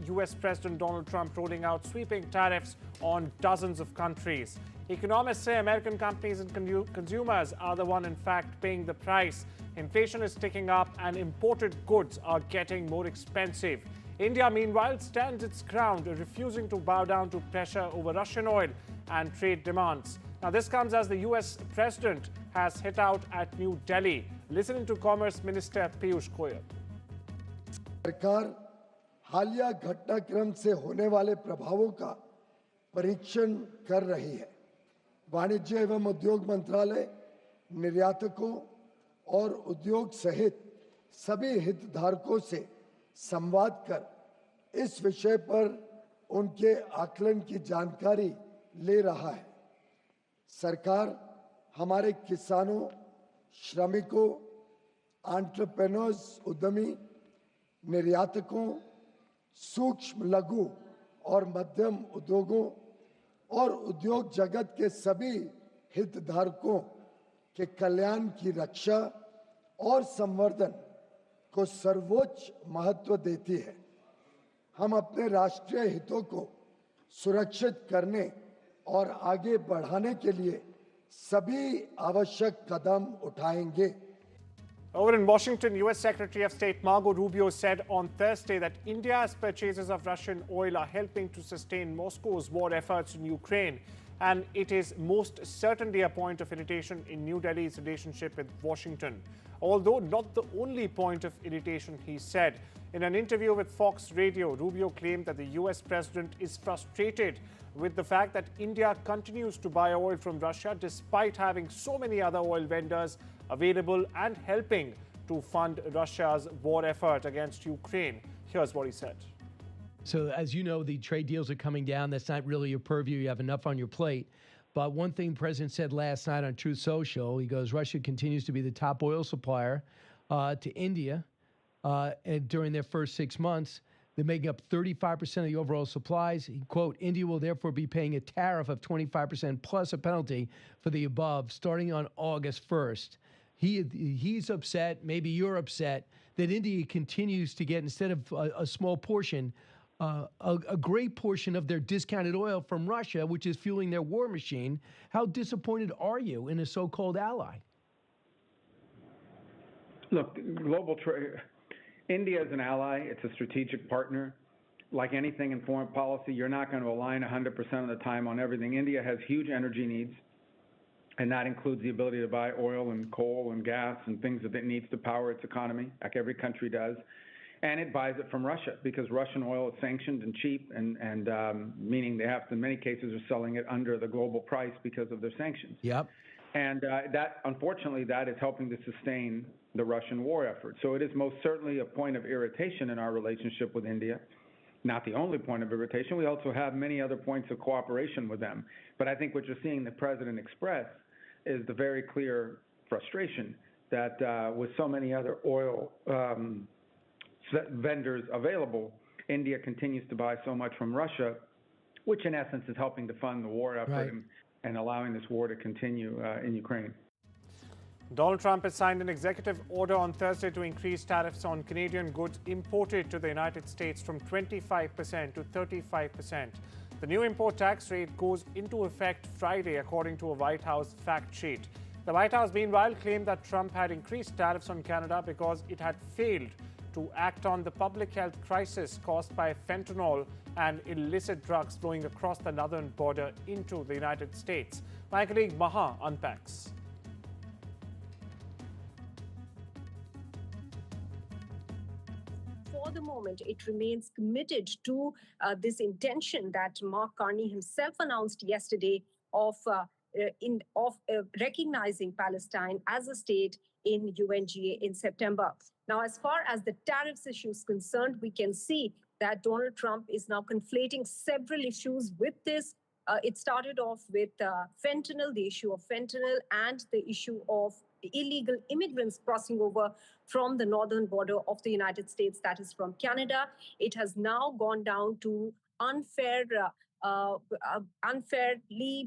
US President Donald Trump rolling out sweeping tariffs on dozens of countries. Economists say American companies and consumers are the one, in fact, paying the price. Inflation is ticking up and imported goods are getting more expensive. India, meanwhile, stands its ground, refusing to bow down to pressure over Russian oil and trade demands. Now, this comes as the US President has hit out at New Delhi. Listening to Commerce Minister Piyush Goyal. सरकार हालिया घटनाक्रम से होने वाले प्रभावों का परीक्षण कर रही है। वाणिज्य एवं उद्योग मंत्रालय निर्यातकों और उद्योग सहित सभी हितधारकों से संवाद कर इस विषय पर उनके आकलन की जानकारी ले रहा है। सरकार हमारे किसानों, श्रमिकों, एंटरप्रेन्योर्स, उद्यमी, निर्यातकों, सूक्ष्म, लघु और मध्यम उद्योगों और उद्योग जगत के सभी हितधारकों के कल्याण की रक्षा और संवर्धन को सर्वोच्च महत्व देती है। हम अपने राष्ट्रीय हितों को सुरक्षित करने और आगे बढ़ाने के लिए सभी आवश्यक कदम उठाएंगे। Over in Washington, US Secretary of State Marco Rubio said on Thursday that India's purchases of Russian oil are helping to sustain Moscow's war efforts in Ukraine, and it is most certainly a point of irritation in New Delhi's relationship with Washington. Although not the only point of irritation, he said. In an interview with Fox Radio, Rubio claimed that the US president is frustrated with the fact that India continues to buy oil from Russia despite having so many other oil vendors available and helping to fund Russia's war effort against Ukraine. Here's what he said. So as you know, the trade deals are coming down. That's not really your purview. You have enough on your plate. But one thing the president said last night on Truth Social, he goes, Russia continues to be the top oil supplier to India. And during their first 6 months, they're making up 35% of the overall supplies. He, quote, India will therefore be paying a tariff of 25% plus a penalty for the above starting on August 1st. He's upset, maybe you're upset, that India continues to get, instead of a small portion, a great portion of their discounted oil from Russia, which is fueling their war machine. How disappointed are you in a so-called ally? Look, global trade, India is an ally. It's a strategic partner. Like anything in foreign policy, you're not going to align 100% of the time on everything. India has huge energy needs, and that includes the ability to buy oil and coal and gas and things that it needs to power its economy, like every country does. And it buys it from Russia because Russian oil is sanctioned and cheap, and meaning they have to, in many cases, are selling it under the global price because of their sanctions. Yep. And that, unfortunately, that is helping to sustain the Russian war effort. So it is most certainly a point of irritation in our relationship with India. Not the only point of irritation. We also have many other points of cooperation with them. But I think what you're seeing the president express is the very clear frustration that with so many other oil vendors available, India continues to buy so much from Russia, which in essence is helping to fund the war effort. Right. And allowing this war to continue in Ukraine. Donald Trump has signed an executive order on Thursday to increase tariffs on Canadian goods imported to the United States from 25% to 35%. The new import tax rate goes into effect Friday, according to a White House fact sheet. The White House, meanwhile, claimed that Trump had increased tariffs on Canada because it had failed to act on the public health crisis caused by fentanyl and illicit drugs flowing across the northern border into the United States. My colleague Maha unpacks. For the moment, it remains committed to this intention that Mark Carney himself announced yesterday of recognizing Palestine as a state in UNGA in September. Now, as far as the tariffs issue is concerned, we can see that Donald Trump is now conflating several issues with this. It started off with fentanyl, the issue of fentanyl, and the issue of illegal immigrants crossing over from the northern border of the United States, that is from Canada. It has now gone down to unfairly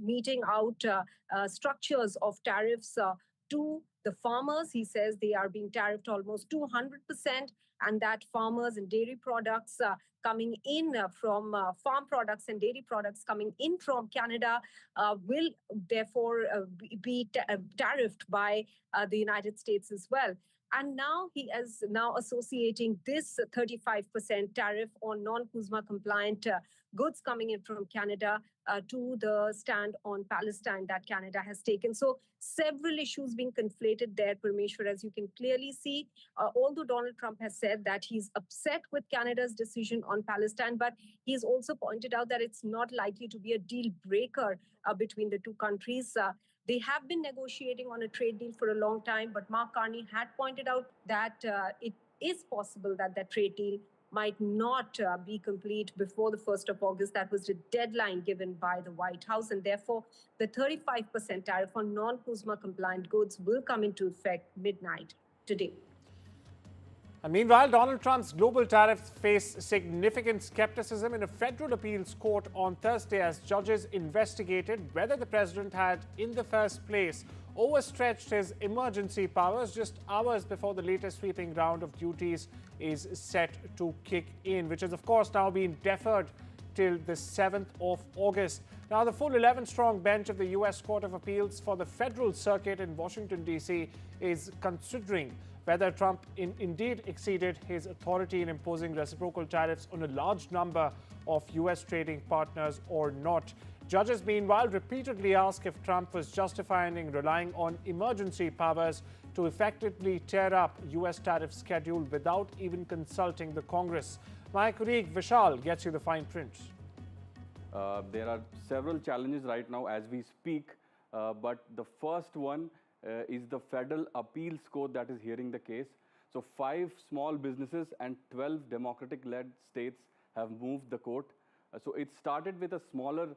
meting out structures of tariffs to the farmers. He says they are being tariffed almost 200%. and that farmers and dairy products coming in from farm products and dairy products coming in from Canada will therefore be tariffed by the United States as well. And now he is now associating this 35% tariff on non-CUSMA compliant goods coming in from Canada to the stand on Palestine that Canada has taken. So several issues being conflated there, Parmeshwar, as you can clearly see. Although Donald Trump has said that he's upset with Canada's decision on Palestine, but he's also pointed out that it's not likely to be a deal breaker between the two countries. They have been negotiating on a trade deal for a long time, but Mark Carney had pointed out that it is possible that that trade deal might not be complete before the 1st of August. That was the deadline given by the White House. And therefore, the 35% tariff on non-CUSMA compliant goods will come into effect midnight today. And meanwhile, Donald Trump's global tariffs face significant skepticism in a federal appeals court on Thursday as judges investigated whether the president had, in the first place, overstretched his emergency powers just hours before the latest sweeping round of duties is set to kick in, which has, of course, now been deferred till the 7th of August. Now, the full 11-strong bench of the U.S. Court of Appeals for the Federal Circuit in Washington, D.C. is considering whether Trump indeed exceeded his authority in imposing reciprocal tariffs on a large number of U.S. trading partners or not. Judges, meanwhile, repeatedly asked if Trump was justifying relying on emergency powers to effectively tear up U.S. tariff schedule without even consulting the Congress. My colleague Vishal gets you the fine print. There are several challenges right now as we speak, but the first one is the Federal Appeals Court that is hearing the case. So 5 small businesses and 12 Democratic-led states have moved the court. So it started with a smaller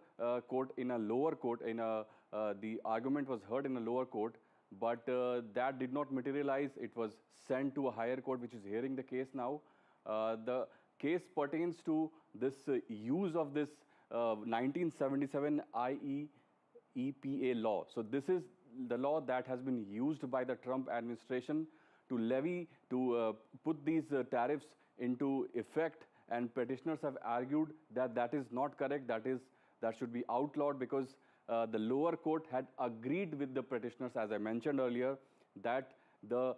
court in a lower court. The argument was heard in a lower court, but that did not materialize. It was sent to a higher court, which is hearing the case now. The case pertains to this use of this 1977 IEEPA law. So this is the law that has been used by the Trump administration to put these tariffs into effect, and petitioners have argued that that is not correct, that should be outlawed, because the lower court had agreed with the petitioners, as I mentioned earlier, that the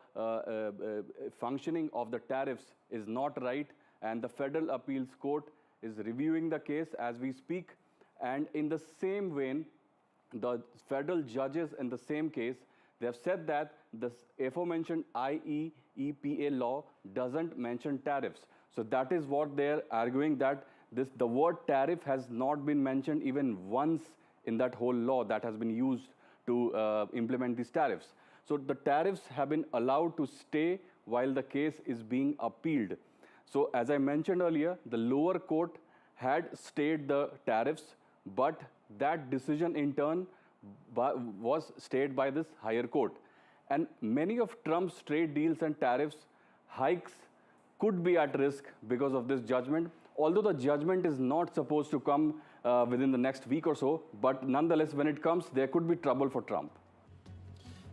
functioning of the tariffs is not right, and the Federal Appeals Court is reviewing the case as we speak. And in the same vein, the federal judges in the same case, they have said that the aforementioned IEEPA law doesn't mention tariffs. So that is what they're arguing, that the word tariff has not been mentioned even once in that whole law that has been used to implement these tariffs. So the tariffs have been allowed to stay while the case is being appealed. So as I mentioned earlier, the lower court had stayed the tariffs, but that decision in turn was stayed by this higher court. And many of Trump's trade deals and tariffs hikes could be at risk because of this judgment, although the judgment is not supposed to come within the next week or so. But nonetheless, when it comes, there could be trouble for Trump.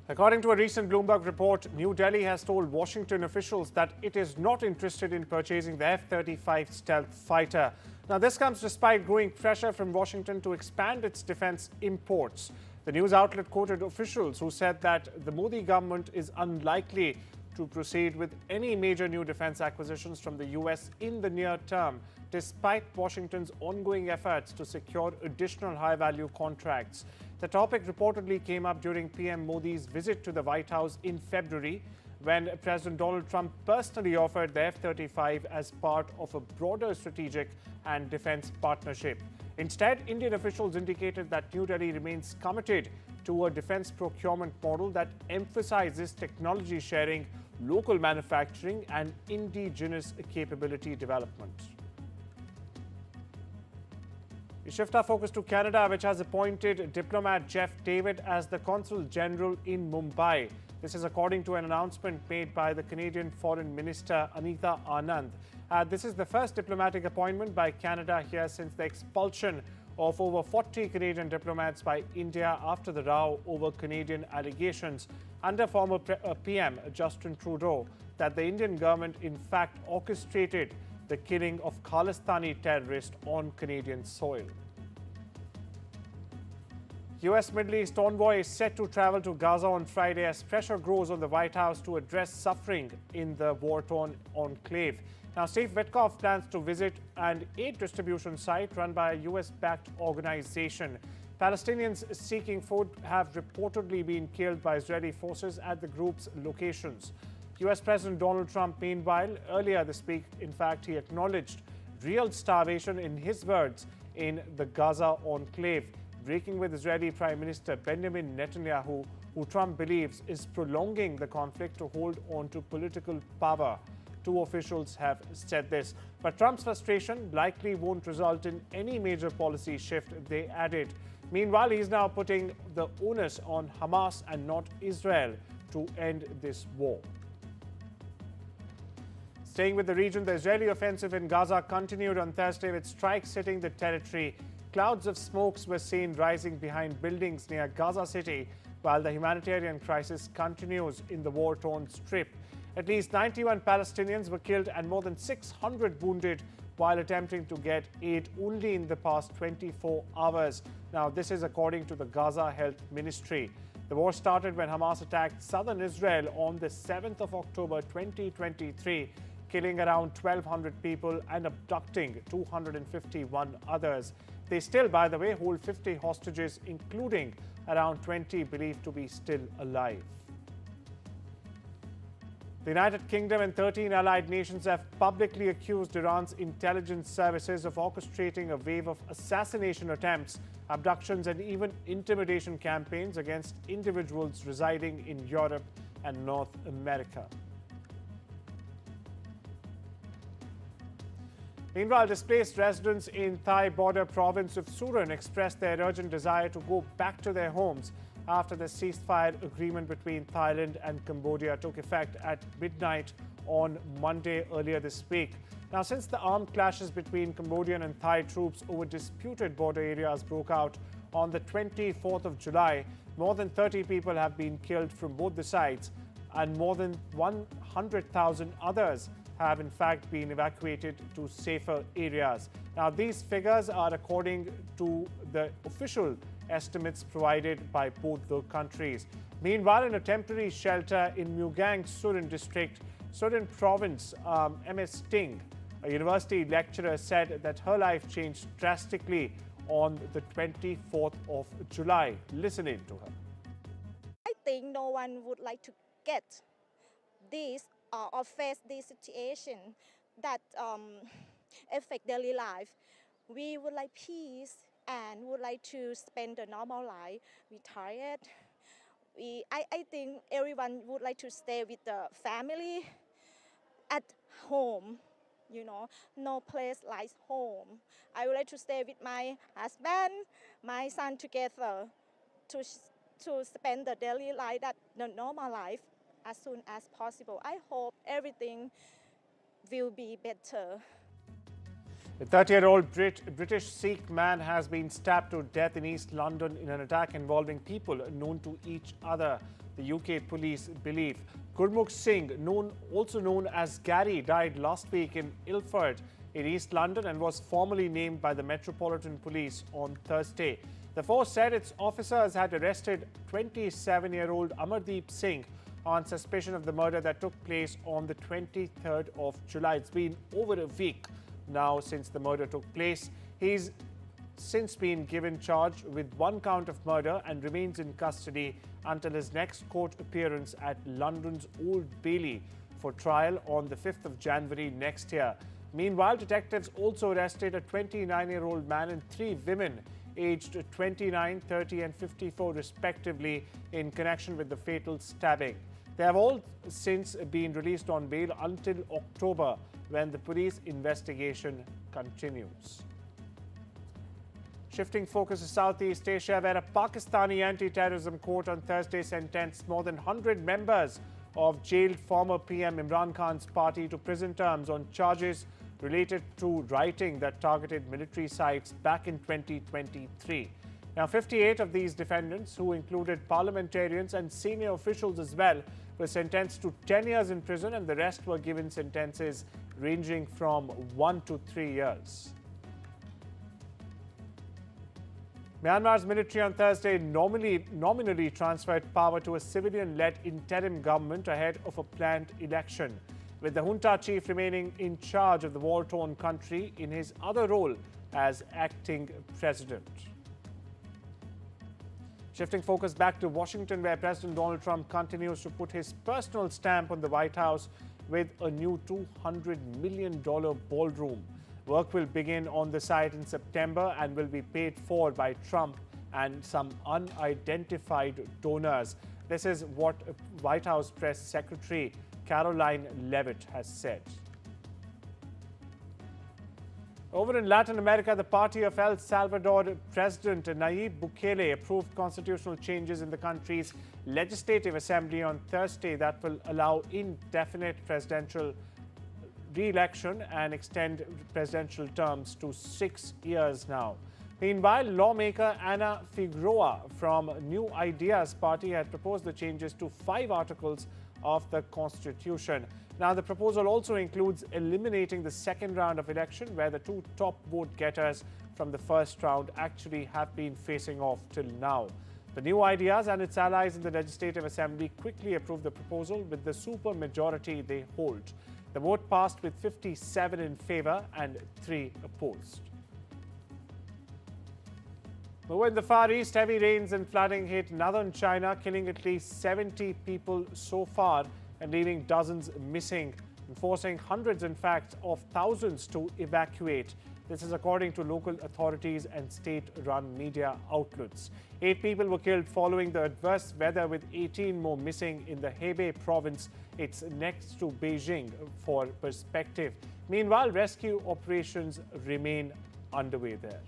According to a recent Bloomberg report, New Delhi has told Washington officials that it is not interested in purchasing the F-35 stealth fighter. Now, this comes despite growing pressure from Washington to expand its defense imports. The news outlet quoted officials who said that the Modi government is unlikely to proceed with any major new defense acquisitions from the U.S. in the near term, despite Washington's ongoing efforts to secure additional high-value contracts. The topic reportedly came up during PM Modi's visit to the White House in February, when President Donald Trump personally offered the F-35 as part of a broader strategic and defense partnership. Instead, Indian officials indicated that New Delhi remains committed to a defense procurement model that emphasizes technology sharing, local manufacturing, and indigenous capability development. We shift our focus to Canada, which has appointed diplomat Jeff David as the Consul General in Mumbai. This is according to an announcement made by the Canadian Foreign Minister Anita Anand. This is the first diplomatic appointment by Canada here since the expulsion of over 40 Canadian diplomats by India after the row over Canadian allegations under former PM Justin Trudeau that the Indian government in fact orchestrated the killing of Khalistani terrorists on Canadian soil. US Middle East envoy is set to travel to Gaza on Friday as pressure grows on the White House to address suffering in the war-torn enclave. Now, Steve Witkoff plans to visit an aid distribution site run by a US-backed organization. Palestinians seeking food have reportedly been killed by Israeli forces at the group's locations. US President Donald Trump, meanwhile, earlier this week, in fact, he acknowledged real starvation, in his words, in the Gaza enclave, breaking with Israeli Prime Minister Benjamin Netanyahu, who Trump believes is prolonging the conflict to hold on to political power. Two officials have said this. But Trump's frustration likely won't result in any major policy shift, they added. Meanwhile, he's now putting the onus on Hamas and not Israel to end this war. Staying with the region, the Israeli offensive in Gaza continued on Thursday with strikes hitting the territory. Clouds of smokes were seen rising behind buildings near Gaza City, while the humanitarian crisis continues in the war-torn strip. At least 91 Palestinians were killed and more than 600 wounded while attempting to get aid only in the past 24 hours. Now, this is according to the Gaza Health Ministry. The war started when Hamas attacked southern Israel on the 7th of October 2023, killing around 1,200 people and abducting 251 others. They still, by the way, hold 50 hostages, including around 20 believed to be still alive. The United Kingdom and 13 allied nations have publicly accused Iran's intelligence services of orchestrating a wave of assassination attempts, abductions, and even intimidation campaigns against individuals residing in Europe and North America. Meanwhile, displaced residents in Thai border province of Surin expressed their urgent desire to go back to their homes after the ceasefire agreement between Thailand and Cambodia took effect at midnight on Monday earlier this week. Now, since the armed clashes between Cambodian and Thai troops over disputed border areas broke out on the 24th of July, more than 30 people have been killed from both the sides and more than 100,000 others have in fact been evacuated to safer areas. Now, these figures are according to the official estimates provided by both the countries. Meanwhile, in a temporary shelter in Mugang, Surin district, Surin province, MS Ting, a university lecturer, said that her life changed drastically on the 24th of July. Listen in to her. I think no one would like to get this or face this situation that affect daily life. We would like peace and would like to spend a normal life. We're tired. I think everyone would like to stay with the family at home. You know, no place like home. I would like to stay with my husband, my son together to spend the daily life, the normal life, as soon as possible. I hope everything will be better. The 30-year-old British Sikh man has been stabbed to death in East London in an attack involving people known to each other, the UK police believe. Gurmukh Singh, also known as Gary, died last week in Ilford in East London and was formally named by the Metropolitan Police on Thursday. The force said its officers had arrested 27-year-old Amardeep Singh on suspicion of the murder that took place on the 23rd of July. It's been over a week now since the murder took place. He's since been given charge with one count of murder and remains in custody until his next court appearance at London's Old Bailey for trial on the 5th of January next year. Meanwhile, detectives also arrested a 29-year-old man and 3 women aged 29, 30 and 54 respectively in connection with the fatal stabbing. They have all since been released on bail until October, when the police investigation continues. Shifting focus to Southeast Asia, where a Pakistani anti-terrorism court on Thursday sentenced more than 100 members of jailed former PM Imran Khan's party to prison terms on charges related to rioting that targeted military sites back in 2023. Now, 58 of these defendants, who included parliamentarians and senior officials as well, were sentenced to 10 years in prison, and the rest were given sentences ranging from 1 to 3 years. Myanmar's military on Thursday nominally transferred power to a civilian-led interim government ahead of a planned election, with the junta chief remaining in charge of the war-torn country in his other role as acting president. Shifting focus back to Washington, where President Donald Trump continues to put his personal stamp on the White House with a new $200 million ballroom. Work will begin on the site in September and will be paid for by Trump and some unidentified donors. This is what White House Press Secretary Caroline Leavitt has said. Over in Latin America, the party of El Salvador President Nayib Bukele approved constitutional changes in the country's legislative assembly on Thursday that will allow indefinite presidential re-election and extend presidential terms to 6 years now. Meanwhile, lawmaker Ana Figueroa from New Ideas Party had proposed the changes to 5 articles of the Constitution. Now, the proposal also includes eliminating the second round of election, where the 2 top vote getters from the first round actually have been facing off till now. The New Ideas and its allies in the Legislative Assembly quickly approved the proposal with the super majority they hold. The vote passed with 57 in favor and 3 opposed. Over in the Far East, heavy rains and flooding hit northern China, killing at least 70 people so far and leaving dozens missing, and forcing hundreds, in fact, of thousands to evacuate. This is according to local authorities and state-run media outlets. 8 people were killed following the adverse weather, with 18 more missing in the Hebei province. It's next to Beijing for perspective. Meanwhile, rescue operations remain underway there.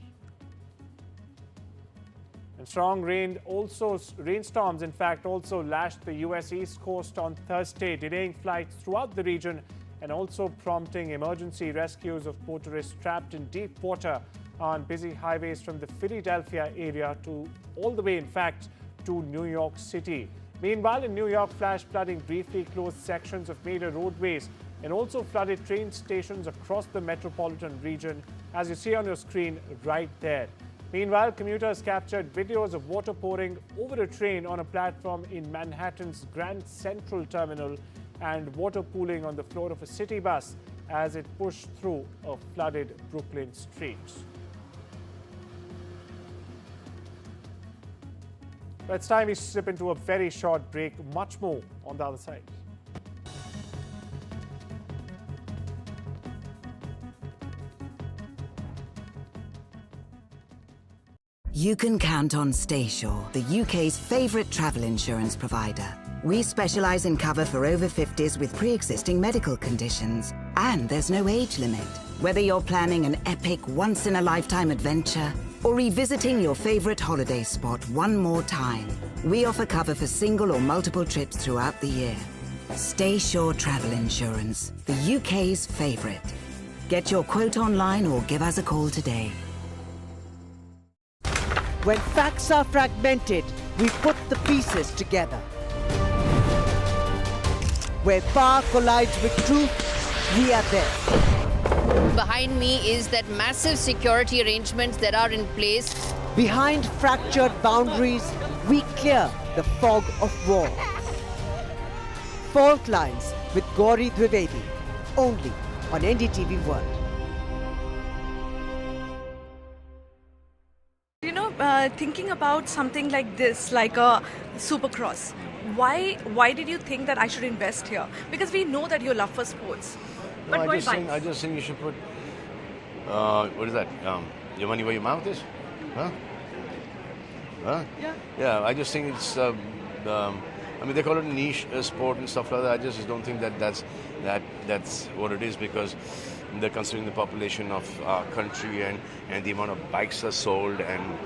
And strong rainstorms, in fact, also lashed the U.S. East Coast on Thursday, delaying flights throughout the region and also prompting emergency rescues of motorists trapped in deep water on busy highways from the Philadelphia area to all the way, in fact, to New York City. Meanwhile, in New York, flash flooding briefly closed sections of major roadways and also flooded train stations across the metropolitan region, as you see on your screen right there. Meanwhile, commuters captured videos of water pouring over a train on a platform in Manhattan's Grand Central Terminal and water pooling on the floor of a city bus as it pushed through a flooded Brooklyn street. But it's time we slip into a very short break. Much more on the other side. You can count on Staysure, the UK's favourite travel insurance provider. We specialise in cover for over 50s with pre-existing medical conditions. And there's no age limit. Whether you're planning an epic, once-in-a-lifetime adventure or revisiting your favourite holiday spot one more time, we offer cover for single or multiple trips throughout the year. Staysure Travel Insurance, the UK's favourite. Get your quote online or give us a call today. When facts are fragmented, we put the pieces together. Where power collides with truth, we are there. Behind me is that massive security arrangements that are in place. Behind fractured boundaries, we clear the fog of war. Fault Lines with Gauri Dwivedi, only on NDTV World. Thinking about something like this, like a Supercross, why did you think that I should invest here? Because we know that you love for sports. No, I just think you should put, what is that? Your money where your mouth is? Huh? Huh? Yeah. Yeah, I just think it's, I mean, they call it a niche sport and stuff like that. I just don't think that's what it is, because they're considering the population of our country and the amount of bikes are sold, and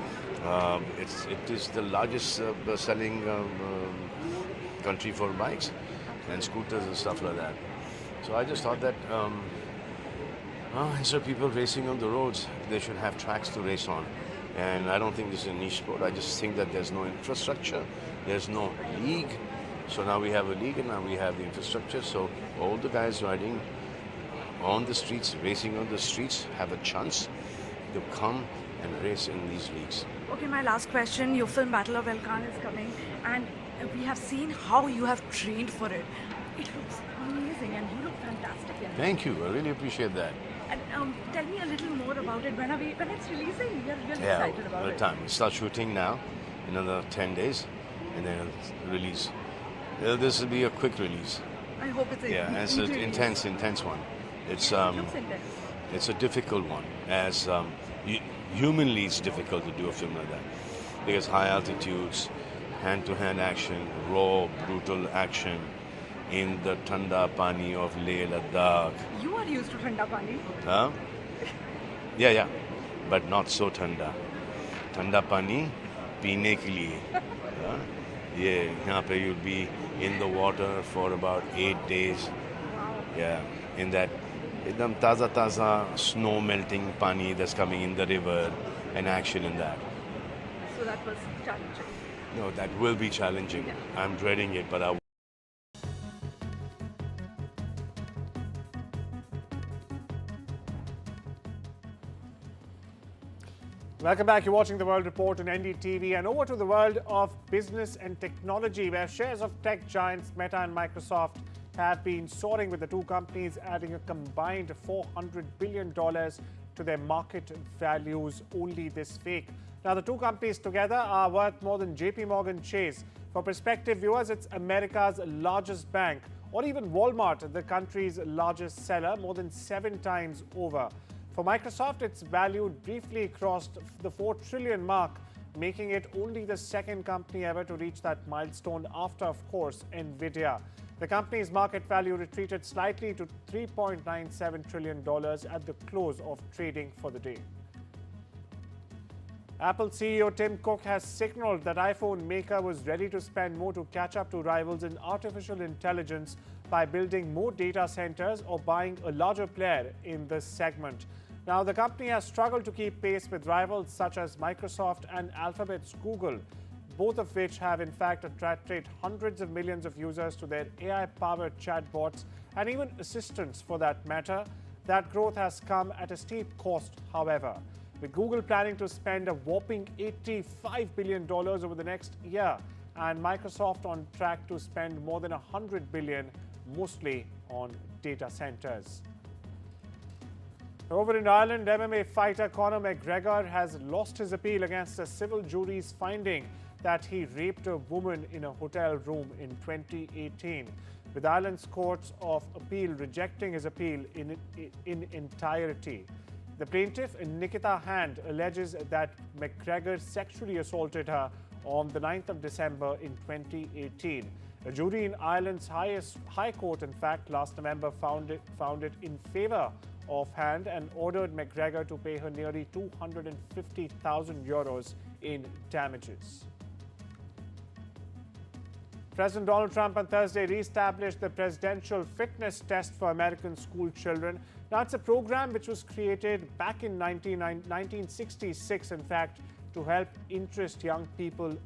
it is the largest selling country for bikes and scooters and stuff like that. So I just thought that Instead of people racing on the roads, they should have tracks to race on. And I don't think this is a niche sport. I just think that there's no infrastructure, there's no league. So now we have a league and now we have the infrastructure. So all the guys riding on the streets, racing on the streets, have a chance to come and race in these leagues. Okay, my last question. Your film Battle of Elkan is coming, and we have seen how you have trained for it. It looks amazing, and you look fantastic in it. Thank you. I really appreciate that. And tell me a little more about it. When it's releasing? We are really excited about it. Time. We start shooting now, in another 10 days, and then release. This will be a quick release. I hope it's it's an intense one. It's looks intense. It's a difficult one. As humanly, it's difficult to do a film like that because high altitudes, hand-to-hand action, raw, brutal action in the Thanda Pani of Leh Ladakh. You are used to Thanda Pani. Huh? Yeah, but not so Thanda. Thanda Pani, peene ke liye. Yeah, यहाँ पे you'll be in the water for about 8 days. Yeah, in that एकदम taza snow melting pani that's coming in the river and action in that. So that was challenging. No, that will be challenging. Yeah. I'm dreading it, but I. Welcome back. You're watching The World Report on NDTV, and over to the world of business and technology, where shares of tech giants Meta and Microsoft have been soaring, with the two companies adding a combined $400 billion to their market values only this week. Now, the two companies together are worth more than JP Morgan Chase. For prospective viewers, it's America's largest bank, or even Walmart, the country's largest seller, more than 7 times over. For Microsoft, its value briefly crossed the $4 trillion mark, making it only the second company ever to reach that milestone after, of course, NVIDIA. The company's market value retreated slightly to $3.97 trillion at the close of trading for the day. Apple CEO Tim Cook has signaled that iPhone maker was ready to spend more to catch up to rivals in artificial intelligence by building more data centers or buying a larger player in this segment. Now, the company has struggled to keep pace with rivals such as Microsoft and Alphabet's Google, both of which have in fact attracted hundreds of millions of users to their AI-powered chatbots and even assistants for that matter. That growth has come at a steep cost, however, with Google planning to spend a whopping $85 billion over the next year and Microsoft on track to spend more than $100 billion, mostly on data centers. Over in Ireland, MMA fighter Conor McGregor has lost his appeal against a civil jury's finding that he raped a woman in a hotel room in 2018, with Ireland's courts of appeal rejecting his appeal in entirety. The plaintiff, Nikita Hand, alleges that McGregor sexually assaulted her on the 9th of December in 2018. A jury in Ireland's high court, in fact, last November found it in favor of Hand and ordered McGregor to pay her nearly €250,000 in damages. President Donald Trump on Thursday re-established the presidential fitness test for American school children. Now, it's a program which was created back in 1966, in fact, to help interest young people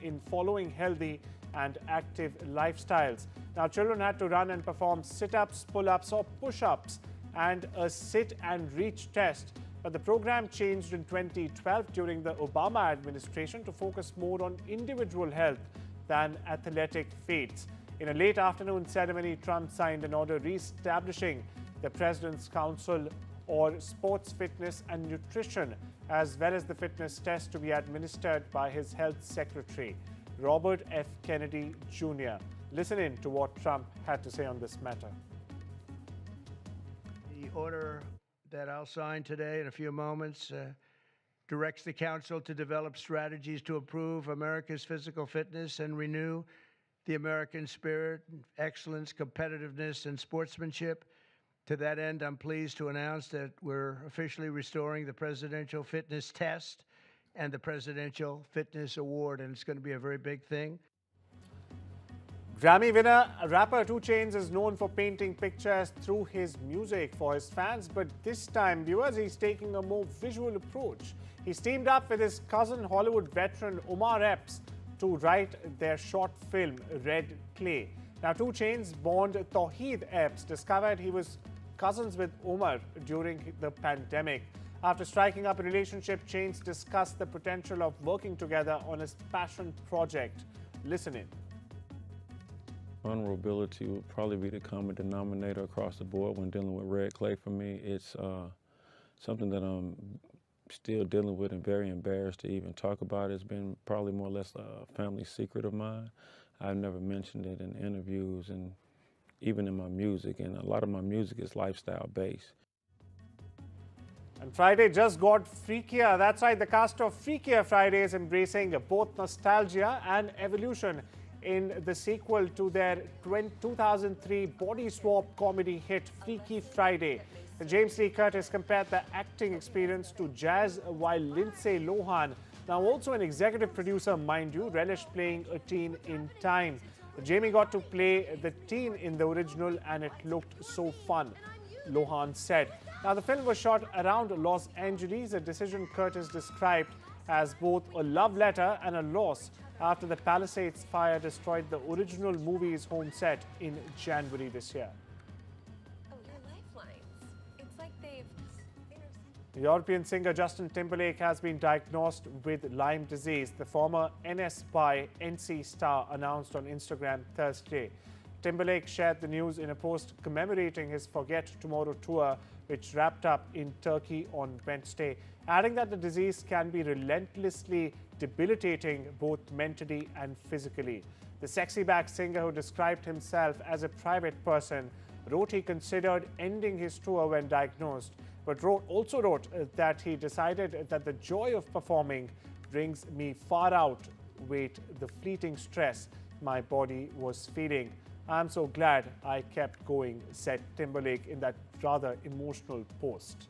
in following healthy and active lifestyles. Now, children had to run and perform sit-ups, pull-ups or push-ups and a sit and reach test. But the program changed in 2012 during the Obama administration to focus more on individual health than athletic feats. In a late afternoon ceremony, Trump signed an order re-establishing the President's Council on Sports, Fitness and Nutrition, as well as the fitness test to be administered by his health secretary, Robert F. Kennedy Jr. Listen in to what Trump had to say on this matter. The order that I'll sign today in a few moments directs the Council to develop strategies to improve America's physical fitness and renew the American spirit, excellence, competitiveness, and sportsmanship. To that end, I'm pleased to announce that we're officially restoring the Presidential Fitness Test and the Presidential Fitness Award, and it's going to be a very big thing. Grammy winner rapper 2 Chainz is known for painting pictures through his music for his fans, but this time, viewers, he's taking a more visual approach. He's teamed up with his cousin Hollywood veteran Omar Epps to write their short film Red Clay. Now, 2 Chainz born Tawheed Epps discovered he was cousins with Omar during the pandemic. After striking up a relationship, Chainz discussed the potential of working together on his passion project. Listen in. Vulnerability would probably be the common denominator across the board when dealing with red clay for me. It's something that I'm still dealing with and very embarrassed to even talk about. It's been probably more or less a family secret of mine. I've never mentioned it in interviews and even in my music, and a lot of my music is lifestyle based. And Friday just got freakier. That's right, the cast of Freakier Friday is embracing both nostalgia and evolution in the sequel to their 2003 body swap comedy hit Freaky Friday. James Lee Curtis compared the acting experience to jazz, while Lindsay Lohan, now also an executive producer, mind you, relished playing a teen in time. Jamie got to play the teen in the original and it looked so fun, Lohan said. Now, the film was shot around Los Angeles, a decision Curtis described as both a love letter and a loss after the Palisades fire destroyed the original movie's home set in January this year. Oh, your lifelines. It's like they've... European singer Justin Timberlake has been diagnosed with Lyme disease. The former NS by NC star announced on Instagram Thursday. Timberlake shared the news in a post commemorating his Forget Tomorrow tour, which wrapped up in Turkey on Wednesday, adding that the disease can be relentlessly debilitating both mentally and physically. The sexy back singer, who described himself as a private person, wrote he considered ending his tour when diagnosed, but also wrote that he decided that the joy of performing brings me far outweighed the fleeting stress my body was feeling. I'm so glad I kept going, said Timberlake in that rather emotional post.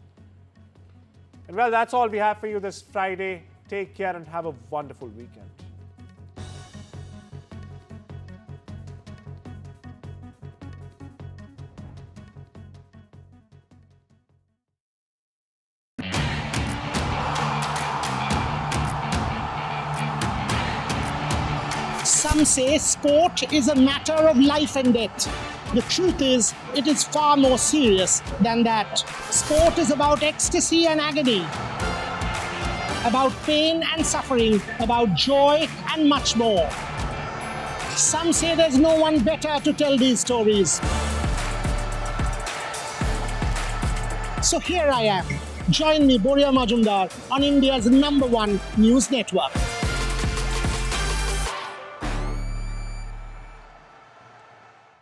And well, that's all we have for you this Friday. Take care and have a wonderful weekend. Some say sport is a matter of life and death. The truth is, it is far more serious than that. Sport is about ecstasy and agony, about pain and suffering, about joy and much more. Some say there's no one better to tell these stories. So here I am. Join me, Boria Majumdar, on India's #1 news network.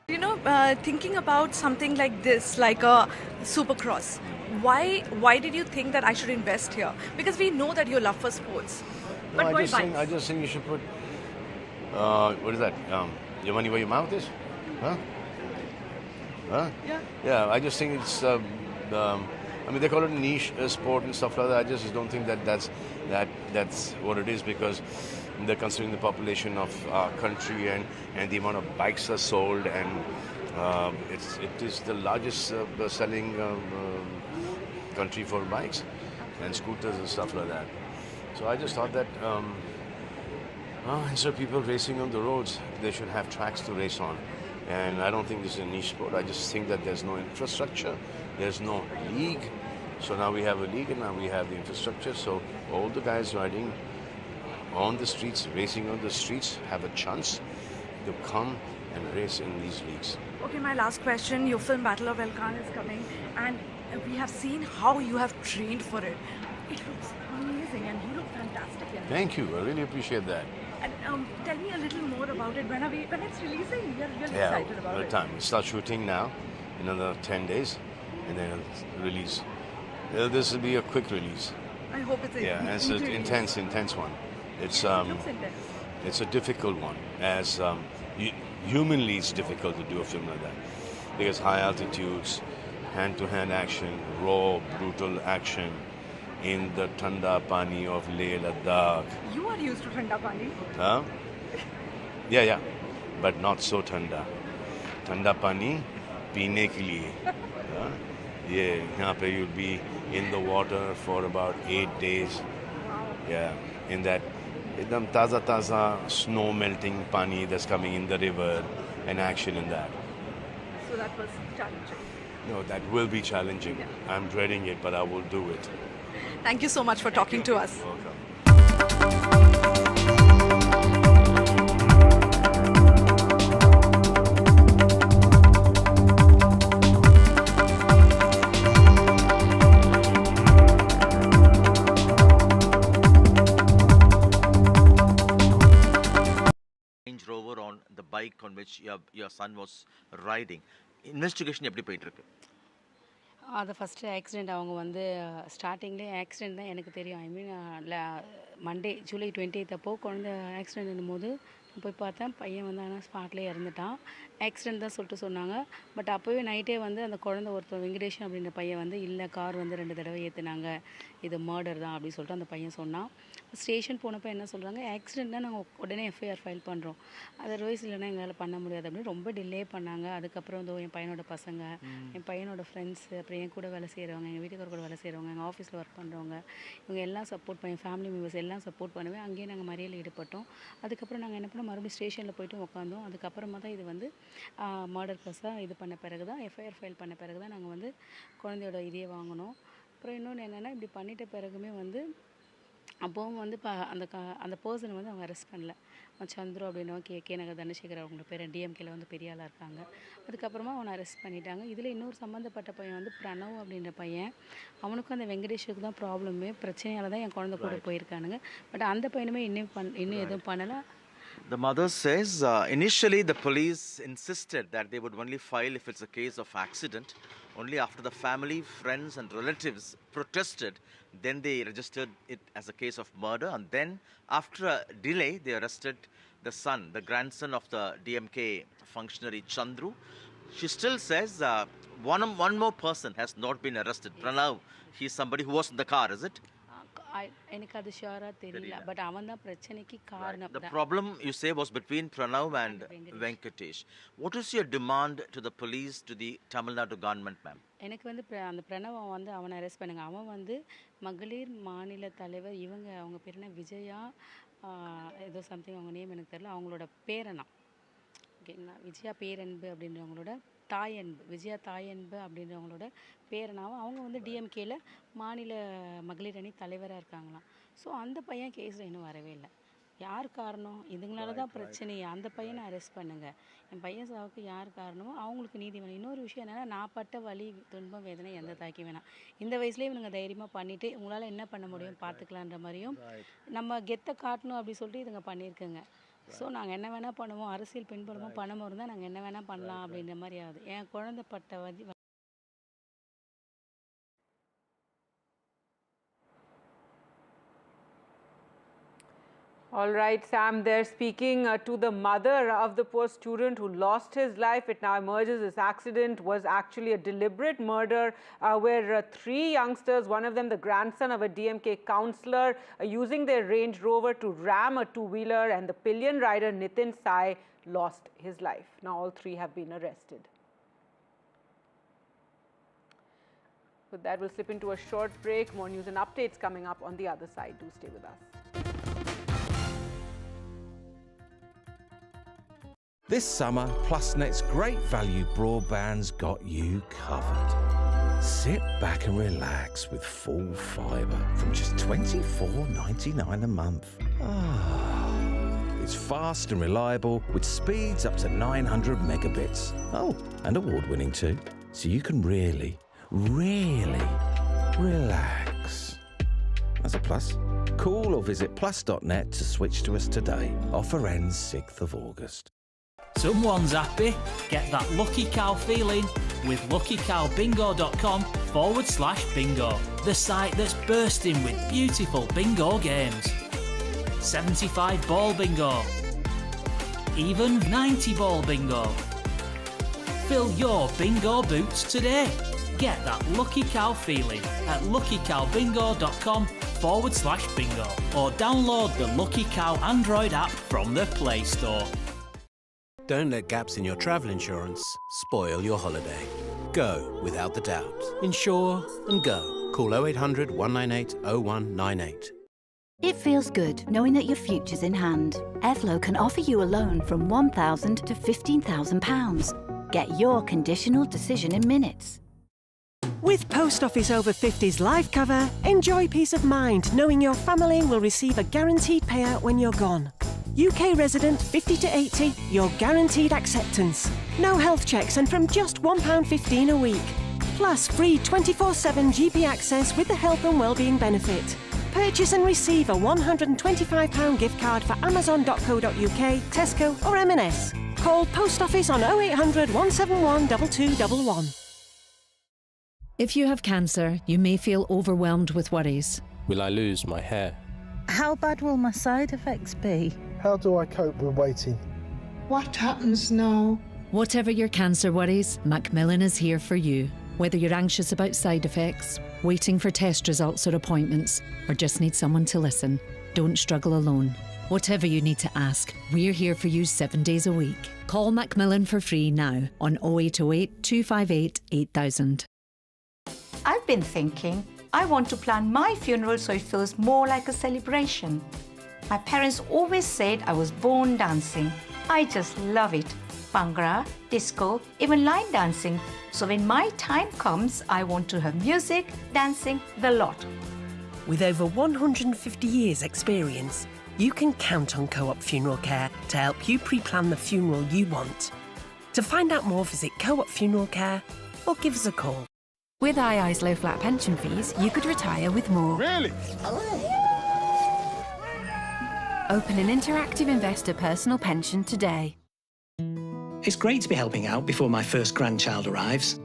You know, thinking about something like this, like a supercross, why did you think that I should invest here? Because we know that you love for sports. But why bikes? I just think you should put, what is that? Your money where your mouth is? Huh? Huh? Yeah. Yeah, I just think it's, I mean, they call it a niche sport and stuff like that. I just don't think that that's what it is, because they're considering the population of our country and the amount of bikes are sold, and it is the largest selling country for bikes and scooters and stuff like that. So I just thought that instead of people racing on the roads, they should have tracks to race on. And I don't think this is a niche sport. I just think that there's no infrastructure, there's no league. So now we have a league and now we have the infrastructure. So all the guys riding on the streets, racing on the streets, have a chance to come and race in these leagues. Okay, my last question. Your film Battle of Elkan is coming, and we have seen how you have trained for it. It looks amazing and you look fantastic in it. Thank you. I really appreciate that. And tell me a little more about it. When it's releasing? We're really excited about it. Time. We start shooting now, in another 10 days, and then it'll release. This will be a quick release. I hope it's and it's an intense one. It's looks intense. It's a difficult one, as humanly it's difficult to do a film like that, because high altitudes, hand-to-hand action, raw, brutal action in the Thanda Pani of Leh Ladakh. You are used to Thanda Pani. Huh? Yeah. but not so ठंडा. ठंडा पानी पीने के लिए. ये यहाँ पे you'll be in the water for about 8 days. Yeah, in that एकदम ताज़ा snow melting pani that's coming in the river and action in that. So that was challenging. No, that will be challenging. Yeah. I'm dreading it, but I will do it. Thank you so much for talking to us. Welcome. Range Rover on the bike on which your son was riding. Investigation எப்படி போயிட்டு இருக்கு? அது first accident அவங்க வந்து ஸ்டார்டிங்லேயே accident தான் எனக்கு தெரியும். ஐ மீன் மண்டே ஜூலை 20th அப்போது குழந்தை ஆக்சிடெண்ட் போது போய் பார்த்தேன், பையன் வந்து ஆனால் ஸ்பாட்லேயே இறந்துட்டான். ஆக்சிடெண்ட் தான் சொல்லிட்டு சொன்னாங்க. பட் அப்போவே நைட்டே வந்து அந்த குழந்தை ஒருத்தர் வெங்கடேஷன் அப்படின்ற பையன் வந்து இல்லை, கார் வந்து 2 தடவை ஏற்றுனாங்க, இது மர்டர் தான் அப்படின்னு சொல்லிட்டு அந்த பையன் சொன்னான். ஸ்டேஷன் போனப்போ என்ன சொல்கிறாங்க, ஆக்சிடெண்ட்னா நாங்கள் உடனே எஃப்ஐஆர் ஃபைல் பண்ணுறோம், அதர்வைஸ் இல்லைன்னா எங்களால் பண்ண முடியாது அப்படின்னு ரொம்ப டிலே பண்ணாங்க. அதுக்கப்புறம் வந்து என் பையனோட பசங்க, என் பையனோட ஃப்ரெண்ட்ஸு, அப்புறம் என் கூட வேலை செய்கிறவங்க, எங்கள் வீட்டுக்கார கூட வேலை செய்கிறவங்க, எங்கள் ஆஃபீஸில் ஒர்க் பண்ணுறவங்க, இவங்க எல்லாம் சப்போர்ட் பண்ணி, ஃபேமிலி மெம்பர்ஸ் எல்லாம் சப்போர்ட் பண்ணவே அங்கேயே நாங்கள் மறியலில் ஈடுபட்டோம். அதுக்கப்புறம் நாங்கள் என்ன பண்ணோம், மறுபடியும் ஸ்டேஷனில் போய்ட்டு உட்காந்தோம். அதுக்கப்புறமா தான் இது வந்து மர்டர் கேஸாக இது பண்ண பிறகு தான், எஃப்ஐஆர் ஃபைல் பண்ண பிறகு தான் நாங்கள் வந்து குழந்தையோட இதையே வாங்கினோம். அப்புறம் இன்னொன்று என்னென்னா, இப்படி பண்ணிட்ட பிறகுமே வந்து அப்போவும் வந்து அந்த பர்சனை வந்து அவங்க அரெஸ்ட் பண்ணல. சந்துரு அப்படின்னவங்க கே நகர் தனசேகர் அவங்களோட பேர் டிஎம்கேல வந்து பெரிய ஆளாக இருக்காங்க. அதுக்கப்புறமா அவனை அரெஸ்ட் பண்ணிட்டாங்க. இதில் இன்னொரு சம்மந்தப்பட்ட பையன் வந்து பிரணவ் அப்படின்ற பையன், அவனுக்கும் அந்த வெங்கடேஷுக்கு தான் ப்ராப்ளமே, பிரச்சனையால் தான் என் குழந்தை கூட போயிருக்கானுங்க. பட் அந்த பையனுமே இன்னும் எதுவும் பண்ணலை. The mother says initially the police insisted that they would only file if it's a case of accident. Only after the family, friends and relatives protested, then they registered it as a case of murder. And then after a delay, they arrested the son, the grandson of the DMK functionary Chandru. She still says one more person has not been arrested. Yes. Pranav, he's somebody who was in the car, is it? எனக்கு அது ஷுவராக தெரியல. But அவன் தான் பிரச்சனைக்கு காரணம். The problem you say was between Pranav and Venkatesh. What is your demand to the police, to the Tamil Nadu government, ma'am? எனக்கு வந்து அந்த பிரணவ் வந்து அவனை அரெஸ்ட் பண்ணுங்க. அவன் வந்து மகளிர் மாநில தலைவர், அவங்க பேர் என்ன, விஜயா ஏதோ சம்திங், அவங்க நேம் எனக்கு தெரியல, அவங்களோட பேரனா, ஓகேங்களா, விஜயா பேரன்பு அப்படின்றவங்களோட தாயன்பு, விஜயா தாயன்பு அப்படின்றவங்களோட பேரனாவும் அவங்க வந்து டிஎம்கேல மாநில மகளிர் அணி தலைவராக இருக்காங்களாம். ஸோ அந்த பையன் கேஸில் இன்னும் வரவே இல்லை. யார் காரணம்? இதுங்களால தான் பிரச்சனையே. அந்த பையனை அரெஸ்ட் பண்ணுங்கள். என் பையன் சாவுக்கு யார் காரணமோ அவங்களுக்கு நீதி வேணும். இன்னொரு விஷயம் என்னென்னா, நான் பட்ட வலி, துன்பம், வேதனை எந்த தாக்கி வேணாம். இந்த வயசுலேயே இவங்க தைரியமாக பண்ணிவிட்டு உங்களால் என்ன பண்ண முடியும் பார்த்துக்கலான்ற மாதிரியும் நம்ம கெத்தை காட்டணும் அப்படி சொல்லிட்டு இதுங்க பண்ணியிருக்குங்க. ஸோ நாங்கள் என்ன வேணால் பண்ணுவோம், அரசியல் பின்புலமும் பணமும் இருந்தால் நாங்கள் என்ன வேணால் பண்ணலாம் அப்படின்ற மாதிரி ஆகுது. என் குழந்தை பட்ட வலி. All right, Sam, they're speaking to the mother of the poor student who lost his life. It now emerges this accident was actually a deliberate murder where 3 youngsters, one of them the grandson of a DMK councillor, using their Range Rover to ram a 2-wheeler, and the pillion rider Nitin Sai lost his life. Now all 3 have been arrested. With that, we'll slip into a short break. More news and updates coming up on the other side. Do stay with us. This summer, PlusNet's great value broadband's got you covered. Sit back and relax with full fibre from just $24.99 a month. It's fast and reliable with speeds up to 900 megabits. Oh, and award-winning too. So you can really relax. That's a plus. Call or visit plus.net to switch to us today. Offer ends 6th of August. Someone's happy. Get that lucky cow feeling with luckycowbingo.com/bingo. The site that's bursting with beautiful bingo games. 75 ball bingo. Even 90 ball bingo. Fill your bingo boots today. Get that lucky cow feeling at luckycowbingo.com/bingo or download the Lucky Cow Android app from the Play Store. Don't let gaps in your travel insurance spoil your holiday. Go without the doubt. Insure and go. Call 0800 198 0198. It feels good knowing that your future's in hand. Evlo can offer you a loan from £1,000 to £15,000. Get your conditional decision in minutes. With Post Office Over 50s life cover, enjoy peace of mind knowing your family will receive a guaranteed payout when you're gone. UK resident 50 to 80, your guaranteed acceptance. No health checks and from just £1.15 a week. Plus free 24/7 GP access with the health and wellbeing benefit. Purchase and receive a £125 gift card for amazon.co.uk, Tesco or M&S. Call Post Office on 0800 171 2211. If you have cancer, you may feel overwhelmed with worries. Will I lose my hair? How bad will my side effects be? How do I cope with waiting? What happens now? Whatever your cancer worries, Macmillan is here for you. Whether you're anxious about side effects, waiting for test results or appointments, or just need someone to listen, don't struggle alone. Whatever you need to ask, we're here for you 7 days a week. Call Macmillan for free now on 0808 258 8000. I've been thinking, I want to plan my funeral so it feels more like a celebration. My parents always said I was born dancing. I just love it. Bhangra, disco, even line dancing. So when my time comes, I want to have music, dancing, the lot. With over 150 years experience, you can count on Co-op Funeral Care to help you pre-plan the funeral you want. To find out more, visit Co-op Funeral Care or give us a call. With II's low flat pension fees, you could retire with more. Really? Open an interactive investor personal pension today. It's great to be helping out before my first grandchild arrives.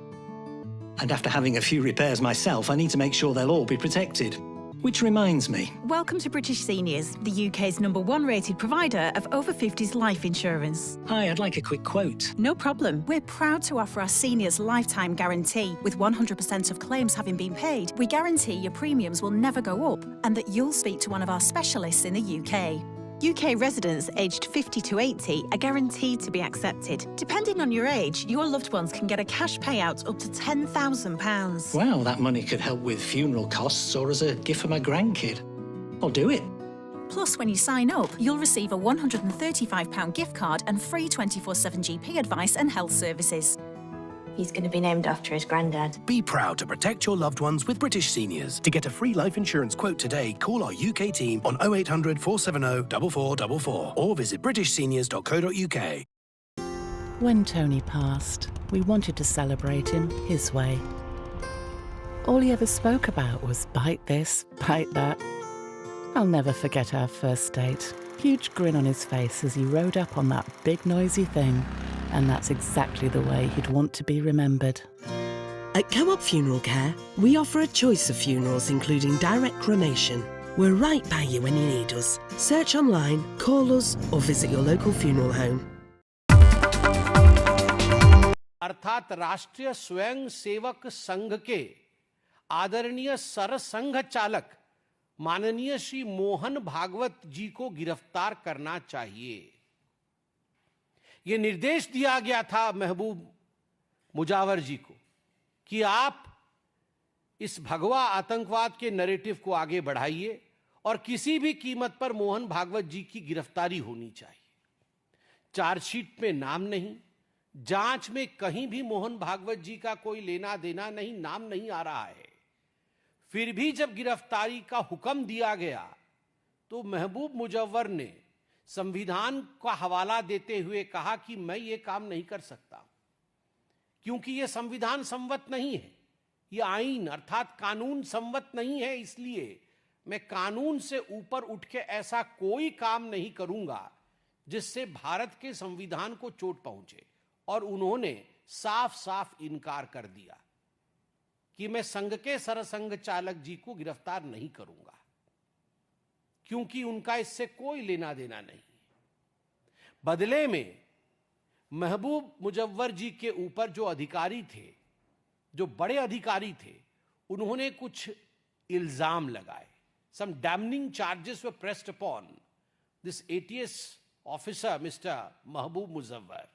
And after having a few repairs myself, I need to make sure they'll all be protected. Which reminds me. Welcome to British Seniors, the UK's #1 rated provider of over 50s life insurance. Hi, I'd like a quick quote. No problem. We're proud to offer our seniors lifetime guarantee. With 100% of claims having been paid, we guarantee your premiums will never go up and that you'll speak to one of our specialists in the UK. UK residents aged 50 to 80 are guaranteed to be accepted. Depending on your age, your loved ones can get a cash payout up to £10,000. Wow, that money could help with funeral costs or as a gift for my grandkid. I'll do it. Plus, when you sign up, you'll receive a £135 gift card and free 24/7 GP advice and health services. He's going to be named after his granddad. Be proud to protect your loved ones with British Seniors. To get a free life insurance quote today, call our UK team on 0800 470 4444 or visit britishseniors.co.uk. When Tony passed, we wanted to celebrate him his way. All he ever spoke about was bite this, bite that. I'll never forget our first date. Huge grin on his face as he rode up on that big noisy thing. And that's exactly the way he'd want to be remembered. At Co-op Funeral Care, we offer a choice of funerals including direct cremation. We're right by you when you need us. Search online, call us or visit your local funeral home. अर्थात राष्ट्रीय स्वयं सेवक संघ के आदरणीय सरसंघ चालक माननीय श्री मोहन भागवत जी को गिरफ्तार करना चाहिए। ये निर्देश दिया गया था महबूब मुजावर जी को कि आप इस भगवा आतंकवाद के नैरेटिव को आगे बढ़ाइए और किसी भी कीमत पर मोहन भागवत जी की गिरफ्तारी होनी चाहिए। चार्जशीट में नाम नहीं, जांच में कहीं भी मोहन भागवत जी का कोई लेना देना नहीं, नाम नहीं आ रहा है। फिर भी जब गिरफ्तारी का हुक्म दिया गया तो महबूब मुजव्वर ने संविधान का हवाला देते हुए कहा कि मैं ये काम नहीं कर सकता क्योंकि ये संविधान सम्मत नहीं है, ये आईन अर्थात कानून सम्मत नहीं है, इसलिए मैं कानून से ऊपर उठ के ऐसा कोई काम नहीं करूंगा जिससे भारत के संविधान को चोट पहुंचे। और उन्होंने साफ साफ इनकार कर दिया कि मैं संघ के सरसंघ चालक जी को गिरफ्तार नहीं करूंगा क्योंकि उनका इससे कोई लेना देना नहीं। बदले में महबूब मुजव्वर जी के ऊपर जो अधिकारी थे, जो बड़े अधिकारी थे, उन्होंने कुछ इल्जाम लगाए। Some damning charges were pressed upon this ATS officer mister महबूब मुजव्वर,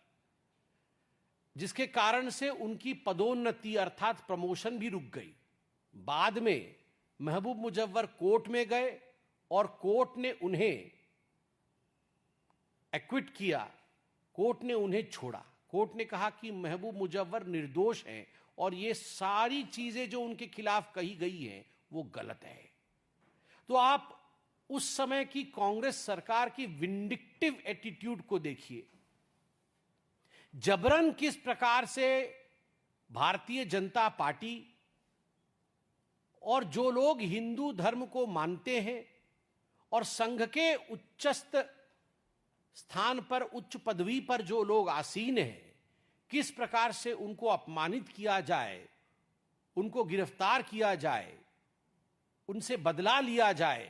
जिसके कारण से उनकी पदोन्नति अर्थात प्रमोशन भी रुक गई। बाद में महबूब मुजव्वर कोर्ट में गए और कोर्ट ने उन्हें एक्विट किया, कोर्ट ने उन्हें छोड़ा। कोर्ट ने कहा कि महबूब मुजव्वर निर्दोष हैं और ये सारी चीजें जो उनके खिलाफ कही गई हैं वो गलत है। तो आप उस समय की कांग्रेस सरकार की विंडिक्टिव एटीट्यूड को देखिए। जबरन किस प्रकार से भारतीय जनता पार्टी और जो लोग हिंदू धर्म को मानते हैं और संघ के उच्चस्थ स्थान पर, उच्च पदवी पर जो लोग आसीन हैं, किस प्रकार से उनको अपमानित किया जाए, उनको गिरफ्तार किया जाए, उनसे बदला लिया जाए,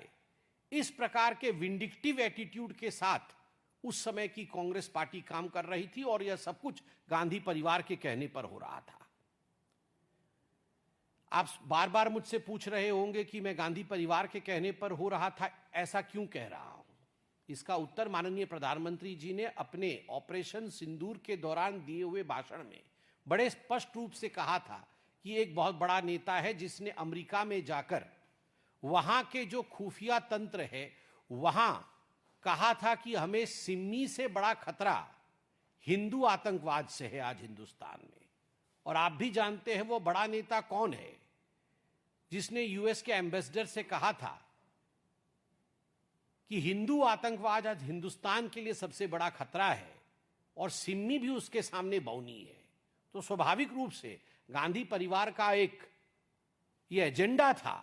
इस प्रकार के विंडिक्टिव एटीट्यूड के साथ उस समय की कांग्रेस पार्टी काम कर रही थी और यह सब कुछ गांधी परिवार के कहने पर हो रहा था। आप बार बार मुझसे पूछ रहे होंगे कि मैं गांधी परिवार के कहने पर हो रहा था, ऐसा क्यों कह रहा हूं। इसका उत्तर माननीय प्रधानमंत्री जी ने अपने ऑपरेशन सिंदूर के दौरान दिए हुए भाषण में बड़े स्पष्ट रूप से कहा था कि एक बहुत बड़ा नेता है जिसने अमेरिका में जाकर वहां के जो खुफिया तंत्र है वहां कहा था कि हमें सिम्मी से बड़ा खतरा हिंदू आतंकवाद से है आज हिंदुस्तान में। और आप भी जानते हैं वो बड़ा नेता कौन है जिसने यूएस के एम्बेसडर से कहा था कि हिंदू आतंकवाद आज हिंदुस्तान के लिए सबसे बड़ा खतरा है और सिम्मी भी उसके सामने बौनी है। तो स्वाभाविक रूप से गांधी परिवार का एक ये एजेंडा था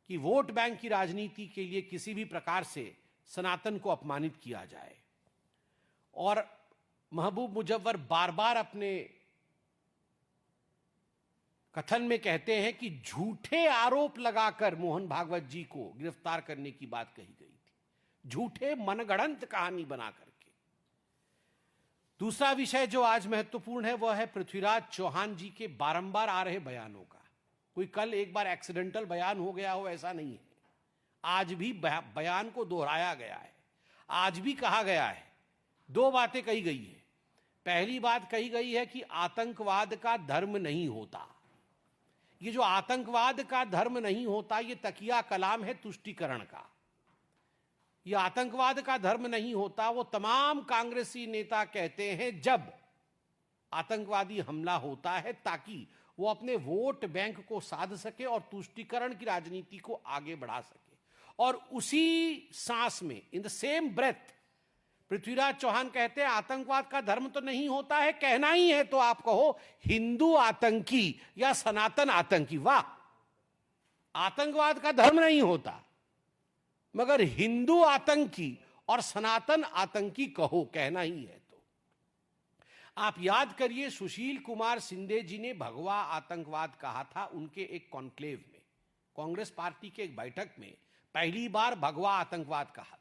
कि वोट बैंक की राजनीति के लिए किसी भी प्रकार से सनातन को अपमानित किया जाए। और महबूब मुजव्वर बार बार अपने कथन में कहते हैं कि झूठे आरोप लगाकर मोहन भागवत जी को गिरफ्तार करने की बात कही गई थी, झूठे मनगढ़ंत कहानी बना करके। दूसरा विषय जो आज महत्वपूर्ण है वह है पृथ्वीराज चौहान जी के बारंबार आ रहे बयानों का। कोई कल एक बार एक्सीडेंटल बयान हो गया हो ऐसा नहीं है, आज भी बयान को दोहराया गया है। आज भी कहा गया है, दो बातें कही गई है। पहली बात कही गई है कि आतंकवाद का धर्म नहीं होता। ये जो आतंकवाद का धर्म नहीं होता ये तकिया कलाम है तुष्टीकरण का। ये आतंकवाद का धर्म नहीं होता वो तमाम कांग्रेसी नेता कहते हैं जब आतंकवादी हमला होता है ताकि वो अपने वोट बैंक को साध सके और तुष्टीकरण की राजनीति को आगे बढ़ा सके। और उसी सांस में in the same breath Prithviraj Chauhan कहते हैं आतंकवाद का धर्म तो नहीं होता है, कहना ही है तो आप कहो हिंदू आतंकी या सनातन आतंकी। वाह, आतंकवाद का धर्म नहीं होता मगर हिंदू आतंकी और सनातन आतंकी कहो, कहना ही है तो। आप याद करिए सुशील कुमार सिंधे जी ने भगवा आतंकवाद कहा था उनके एक कॉन्क्लेव में, कांग्रेस पार्टी के एक बैठक में पहली बार भगवा आतंकवाद कहा था।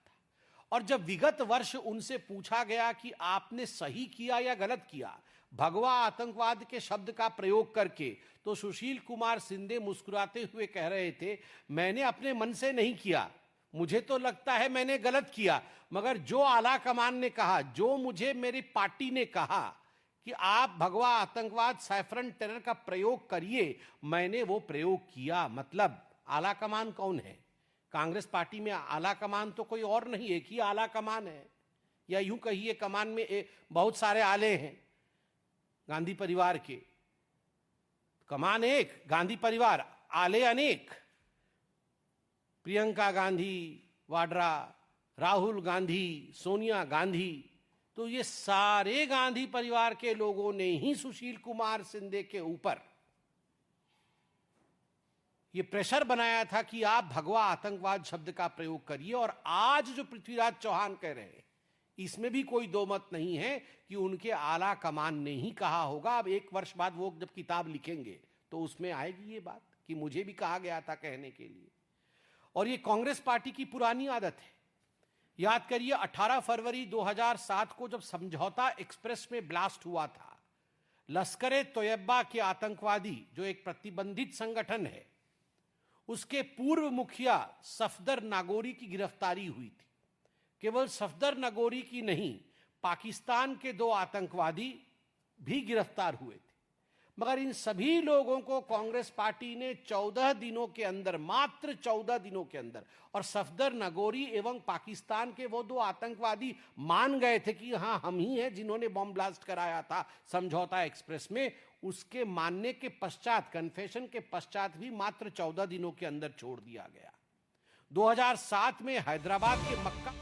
और जब विगत वर्ष उनसे पूछा गया कि आपने सही किया या गलत किया भगवा आतंकवाद के शब्द का प्रयोग करके, तो सुशील कुमार सिंधे मुस्कुराते हुए कह रहे थे मैंने अपने मन से नहीं किया, मुझे तो लगता है मैंने गलत किया, मगर जो आला कमान ने कहा, जो मुझे मेरी पार्टी ने कहा कि आप भगवा आतंकवाद सैफरन टेरर का प्रयोग करिए, मैंने वो प्रयोग किया। मतलब आला कमान कौन है? कांग्रेस पार्टी में आला कमान तो कोई और नहीं, एक ही आला कमान है, या यूं कहिए कमान में बहुत सारे आले हैं गांधी परिवार के। कमान एक, गांधी परिवार, आले अनेक। प्रियंका गांधी वाड्रा, राहुल गांधी, सोनिया गांधी, तो ये सारे गांधी परिवार के लोगों ने ही सुशील कुमार सिंधे के ऊपर ये प्रेशर बनाया था कि आप भगवा आतंकवाद शब्द का प्रयोग करिए। और आज जो पृथ्वीराज चौहान कह रहे हैं इसमें भी कोई दो मत नहीं है कि उनके आला कमान ने ही कहा होगा। अब एक वर्ष बाद वो जब किताब लिखेंगे तो उसमें आएगी ये बात कि मुझे भी कहा गया था कहने के लिए। और ये कांग्रेस पार्टी की पुरानी आदत है। याद करिए 18 फरवरी 2007 को जब समझौता एक्सप्रेस में ब्लास्ट हुआ था, लश्कर-ए-तोयबा के आतंकवादी जो एक प्रतिबंधित संगठन है उसके पूर्व मुखिया सफदर नागोरी की गिरफ्तारी हुई थी। केवल सफदर नगोरी की नहीं, पाकिस्तान के 2 आतंकवादी भी गिरफ्तार हुए थे। मगर इन सभी लोगों को कांग्रेस पार्टी ने 14 दिनों के अंदर, मात्र 14 दिनों के अंदर, और सफदर नगोरी एवं पाकिस्तान के वो 2 आतंकवादी मान गए थे कि हाँ हम ही हैं जिन्होंने बॉम्ब ब्लास्ट कराया था समझौता एक्सप्रेस में, उसके मानने के पश्चात, कन्फेशन के पश्चात भी मात्र 14 दिनों के अंदर छोड़ दिया गया। 2007 में हैदराबाद के मक्का।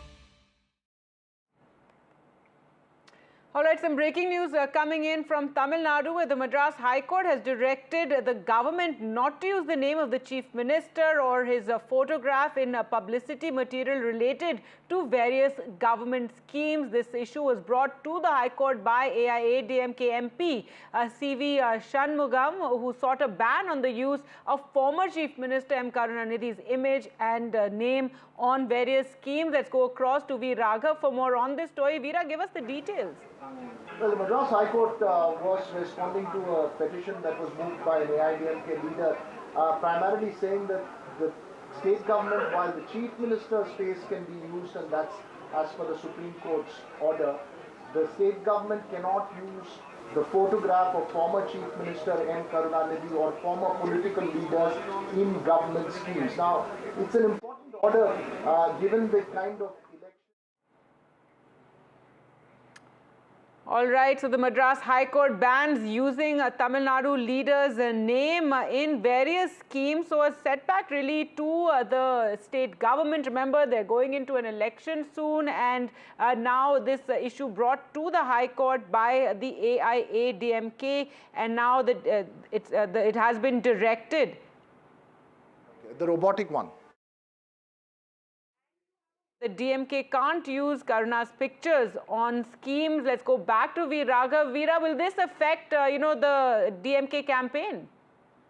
All right, some breaking news coming in from Tamil Nadu, where the Madras High Court has directed the government not to use the name of the Chief Minister or his photograph in publicity material related to various government schemes. This issue was brought to the High Court by AIADMK MP CV Shanmugam, who sought a ban on the use of former Chief Minister M. Karunanidhi's image and name on various schemes. Let's go across to V. Raghav for more on this story. Veera, give us the details. Well, the Madras High Court was responding to a petition that was moved by an AIADMK leader, primarily saying that the state government, while the Chief Minister's face can be used, and that's as per the Supreme Court's order, the state government cannot use the photograph of former Chief Minister M. Karunanidhi or former political leaders in government schemes. Now, it's an important order given the kind of All right, so the Madras High Court bans using a Tamil Nadu leader's name in various schemes. So a setback really to the state government. Remember, they're going into an election soon, and now this issue brought to the High Court by the AIADMK, and now that it has been directed. the robotic one. The DMK can't use Karuna's pictures on schemes. Let's go back to V. Raghav. Veera, will this affect, the DMK campaign?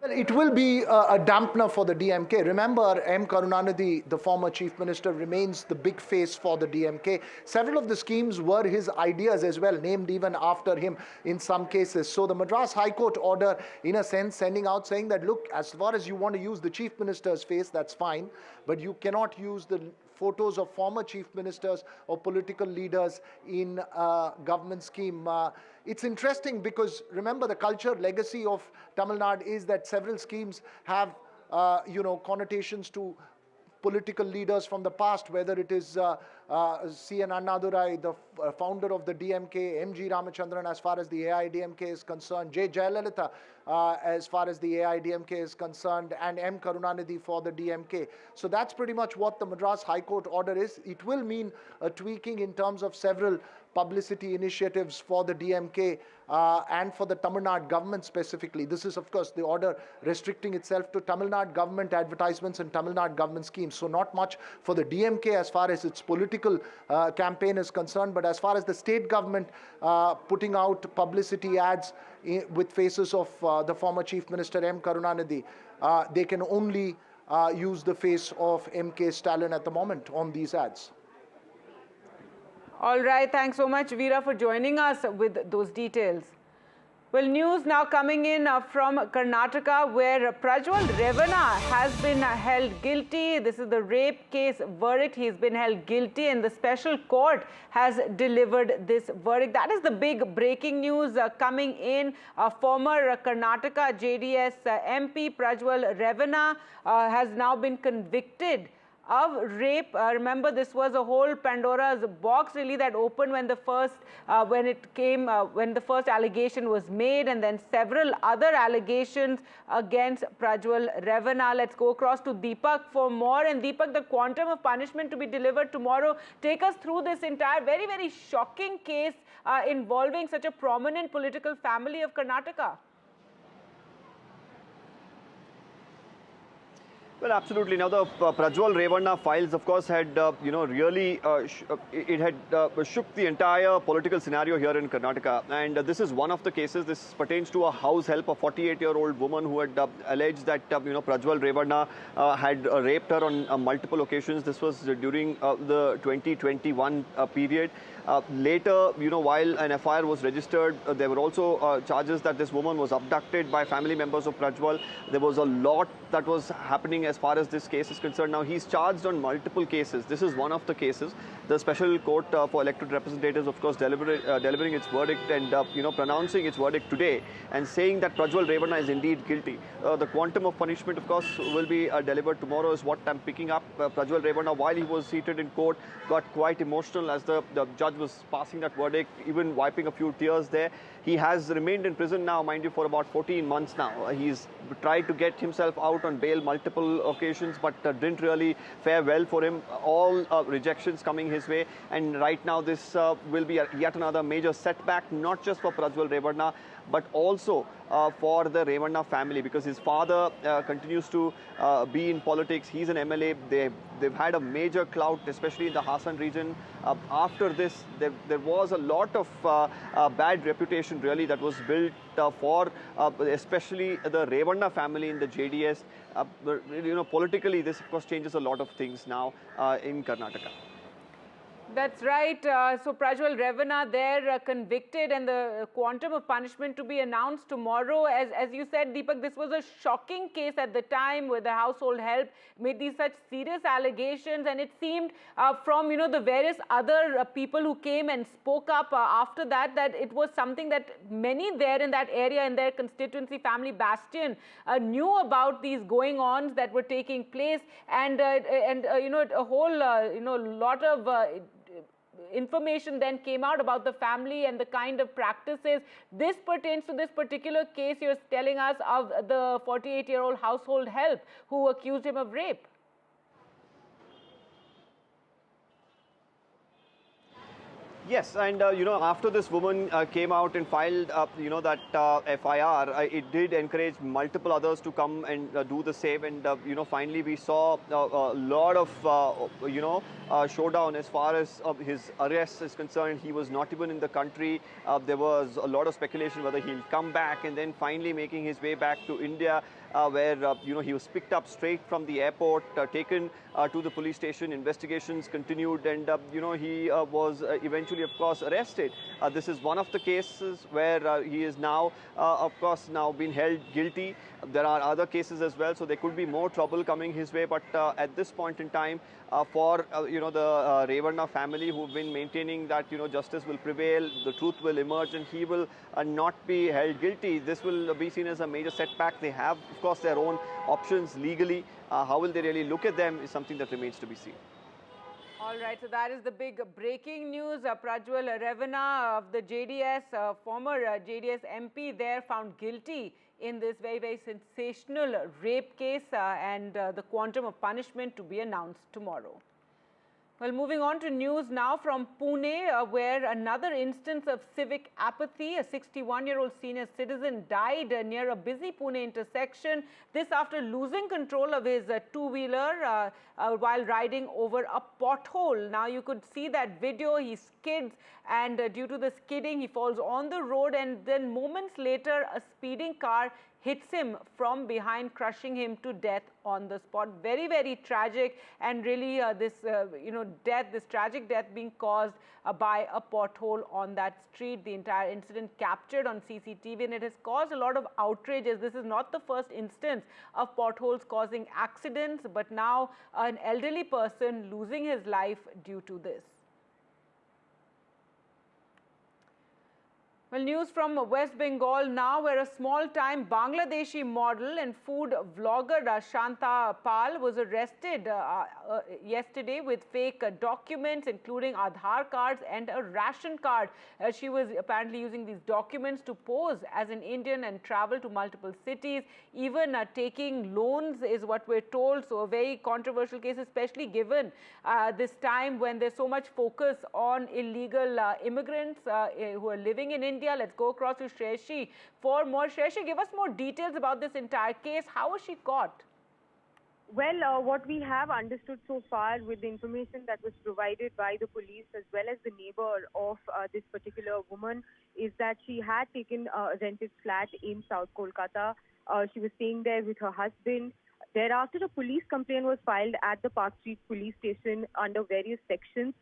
Well, it will be a dampener for the DMK. Remember, M. Karunanidhi, the former chief minister, remains the big face for the DMK. Several of the schemes were his ideas as well, named even after him in some cases. So the Madras High Court order, in a sense, sending out saying that, look, as far as you want to use the chief minister's face, that's fine, but you cannot use the photos of former chief ministers or political leaders in a government scheme. It's interesting because, remember, the culture legacy of Tamil Nadu is that several schemes have, connotations to political leaders from the past, whether it is C.N. Annadurai, the founder of the DMK, M.G. Ramachandran as far as the AIDMK is concerned, J. Jayalalitha as far as the AIDMK is concerned, and M. Karunanidhi for the DMK. So that's pretty much what the Madras High Court order is. It will mean a tweaking in terms of several publicity initiatives for the DMK and for the Tamil Nadu government specifically. This is, of course, the order restricting itself to Tamil Nadu government advertisements and Tamil Nadu government schemes. So not much for the DMK as far as its political campaign is concerned, but as far as the state government putting out publicity ads with faces of the former Chief Minister M. Karunanidhi, they can only use the face of M.K. Stalin at the moment on these ads. All right, thanks so much, Veera, for joining us with those details. Well, news now coming in from Karnataka, where Prajwal Revana has been held guilty. This is the rape case verdict. He's been held guilty, and the special court has delivered this verdict. That is the big breaking news coming in. Former Karnataka JDS MP Prajwal Revana has now been convicted of rape. Remember, this was a whole Pandora's box really that opened when the first when the first allegation was made, and then several other allegations against Prajwal Revana. Let's go across to Deepak for more. And Deepak, the quantum of punishment to be delivered tomorrow, take us through this entire very, very shocking case involving such a prominent political family of Karnataka. Well, absolutely. Now, the Prajwal Revana files, of course, had, really, it had shook the entire political scenario here in Karnataka. And this is one of the cases. This pertains to a house help, a 48-year-old woman who had alleged that, Prajwal Revana had raped her on multiple occasions. This was during the 2021 period. Later, while an FIR was registered, there were also charges that this woman was abducted by family members of Prajwal. There was a lot that was happening as far as this case is concerned. Now, he's charged on multiple cases. This is one of the cases. The Special Court for Elected Representatives, of course, delivering its verdict and, pronouncing its verdict today and saying that Prajwal Revanna is indeed guilty. The quantum of punishment, of course, will be delivered tomorrow is what I'm picking up. Prajwal Revanna, while he was seated in court, got quite emotional as the judge was passing that verdict, even wiping a few tears there. He has remained in prison now, mind you, for about 14 months now. He's tried to get himself out on bail multiple occasions, but didn't really fare well for him. All rejections coming his way. And right now, this will be yet another major setback, not just for Prajwal Revanna, but also for the Revanna family, because his father continues to be in politics. He's an MLA. They've had a major clout, especially in the Hassan region. After this, there was a lot of bad reputation, really, that was built for especially the Revanna family in the JDS. Politically, this, of course, changes a lot of things now in Karnataka. That's right. So Prajwal Revanna there convicted, and the quantum of punishment to be announced tomorrow. As you said, Deepak, this was a shocking case at the time where the household help made these such serious allegations, and it seemed from the various other people who came and spoke up after that it was something that many there in that area, in their constituency, family bastion, knew about these going-ons that were taking place, and a whole lot of information then came out about the family and the kind of practices. This pertains to this particular case you're telling us of the 48-year-old household help who accused him of rape. Yes, and after this woman came out and filed, that FIR, it did encourage multiple others to come and do the same. And finally, we saw a lot of showdown as far as his arrest is concerned. He was not even in the country. There was a lot of speculation whether he'll come back, and then finally making his way back to India, where he was picked up straight from the airport, taken to the police station. Investigations continued, and he was eventually, of course, arrested. This is one of the cases where he is now, of course, now been held guilty. There are other cases as well, so there could be more trouble coming his way. But at this point in time, for the Revanna family, who've been maintaining that justice will prevail, the truth will emerge, and he will not be held guilty. This will be seen as a major setback. They have, of course, their own options legally. How will they really look at them is something that remains to be seen. All right, so that is the big breaking news. Prajwal Revanna of the JDS, former JDS MP there, found guilty in this very, very sensational rape case, and the quantum of punishment to be announced tomorrow. Well, moving on to news now from Pune, where another instance of civic apathy. A 61-year-old senior citizen died near a busy Pune intersection. This after losing control of his two-wheeler while riding over a pothole. Now, you could see that video. He skids, and due to the skidding, he falls on the road, and then moments later, a speeding car hits him from behind, crushing him to death on the spot. Very, very tragic, and really this tragic death being caused by a pothole on that street. The entire incident captured on CCTV, and it has caused a lot of outrages. This is not the first instance of potholes causing accidents, but now an elderly person losing his life due to this. Well, news from West Bengal now, where a small-time Bangladeshi model and food vlogger Shanta Pal was arrested yesterday with fake documents, including Aadhaar cards and a ration card. She was apparently using these documents to pose as an Indian and travel to multiple cities, even taking loans is what we're told. So a very controversial case, especially given this time when there's so much focus on illegal immigrants who are living in India. Let's go across to Shreshi for more. Shreshi, give us more details about this entire case. How was she caught? Well, what we have understood so far with the information that was provided by the police as well as the neighbor of this particular woman is that she had taken a rented flat in South Kolkata. She was staying there with her husband. Thereafter, a police complaint was filed at the Park Street police station under various sections.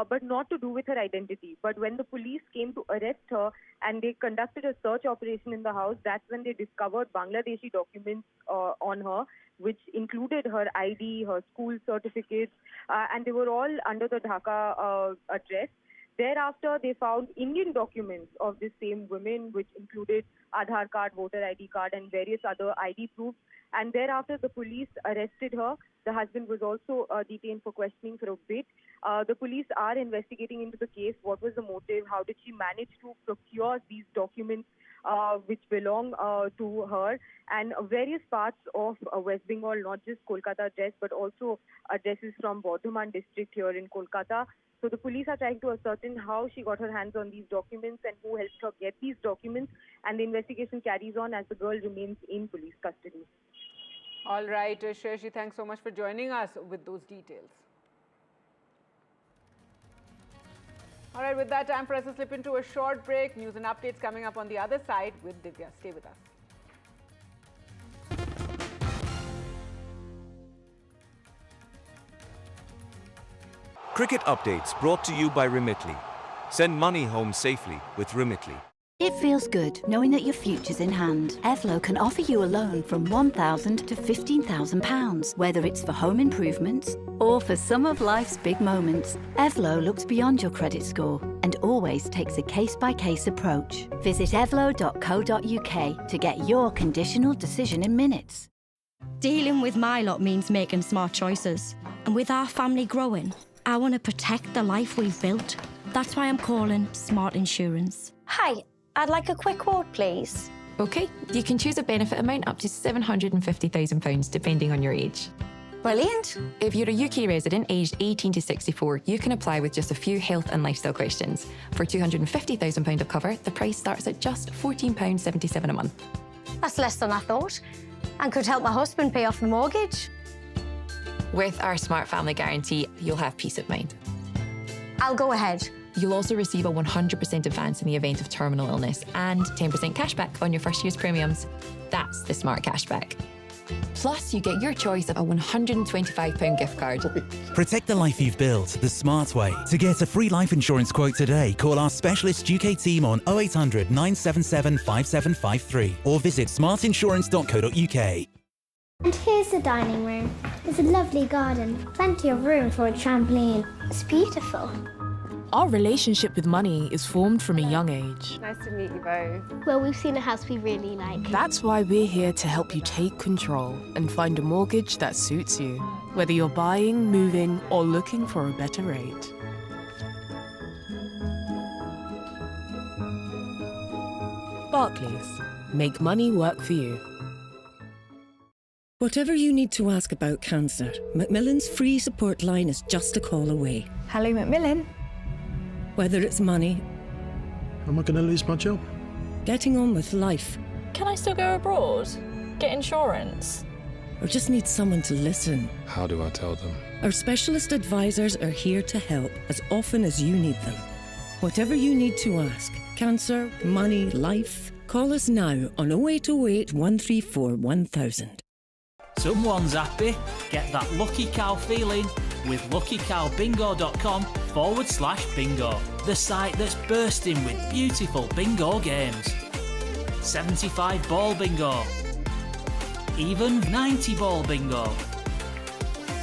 but not to do with her identity. But when the police came to arrest her and they conducted a search operation in the house, that's when they discovered Bangladeshi documents on her, which included her ID, her school certificates, and they were all under the Dhaka address. Thereafter, they found Indian documents of this same woman, which included Aadhaar card, voter ID card, and various other ID proofs. And thereafter, the police arrested her. The husband was also detained for questioning for a bit. The police are investigating into the case. What was the motive? How did she manage to procure these documents which belong to her? And various parts of West Bengal, not just Kolkata address, but also addresses from Bardhaman district here in Kolkata. So the police are trying to ascertain how she got her hands on these documents and who helped her get these documents. And the investigation carries on as the girl remains in police custody. All right, Shreyashi, thanks so much for joining us with those details. All right, with that, time for us to slip into a short break. News and updates coming up on the other side with Divya. Stay with us. Cricket updates brought to you by Remitly. Send money home safely with Remitly. It feels good knowing that your future's in hand. Evlo can offer you a loan from £1,000 to £15,000, whether it's for home improvements or for some of life's big moments. Evlo looks beyond your credit score and always takes a case-by-case approach. Visit evlo.co.uk to get your conditional decision in minutes. Dealing with my lot means making smart choices. And with our family growing, I want to protect the life we've built. That's why I'm calling Smart Insurance. Hi, I'd like a quick quote, please. OK, you can choose a benefit amount up to £750,000 depending on your age. Brilliant. If you're a UK resident aged 18 to 64, you can apply with just a few health and lifestyle questions. For £250,000 of cover, the price starts at just £14.77 a month. That's less than I thought, and could help my husband pay off the mortgage. With our Smart Family Guarantee, you'll have peace of mind. I'll go ahead. You'll also receive a 100% advance in the event of terminal illness and 10% cashback on your first year's premiums. That's the Smart Cashback. Plus, you get your choice of a £125 gift card. Protect the life you've built the smart way. To get a free life insurance quote today, call our specialist UK team on 0800 977 5753 or visit smartinsurance.co.uk. And here's the dining room. There's a lovely garden, plenty of room for a trampoline. It's beautiful. Our relationship with money is formed from a young age. Nice to meet you both. Well, we've seen a house we really like. That's why we're here to help you take control and find a mortgage that suits you, whether you're buying, moving, or looking for a better rate. Barclays. Make money work for you. Whatever you need to ask about cancer, Macmillan's free support line is just a call away. Hello, Macmillan. Whether it's money... Am I going to lose my job? Getting on with life. Can I still go abroad? Get insurance? Or just need someone to listen. How do I tell them? Our specialist advisors are here to help as often as you need them. Whatever you need to ask, cancer, money, life, call us now on 0808 134 1000. Someone's happy. Get that lucky cow feeling with luckycowbingo.com/bingo. The site that's bursting with beautiful bingo games. 75 ball bingo. Even 90 ball bingo.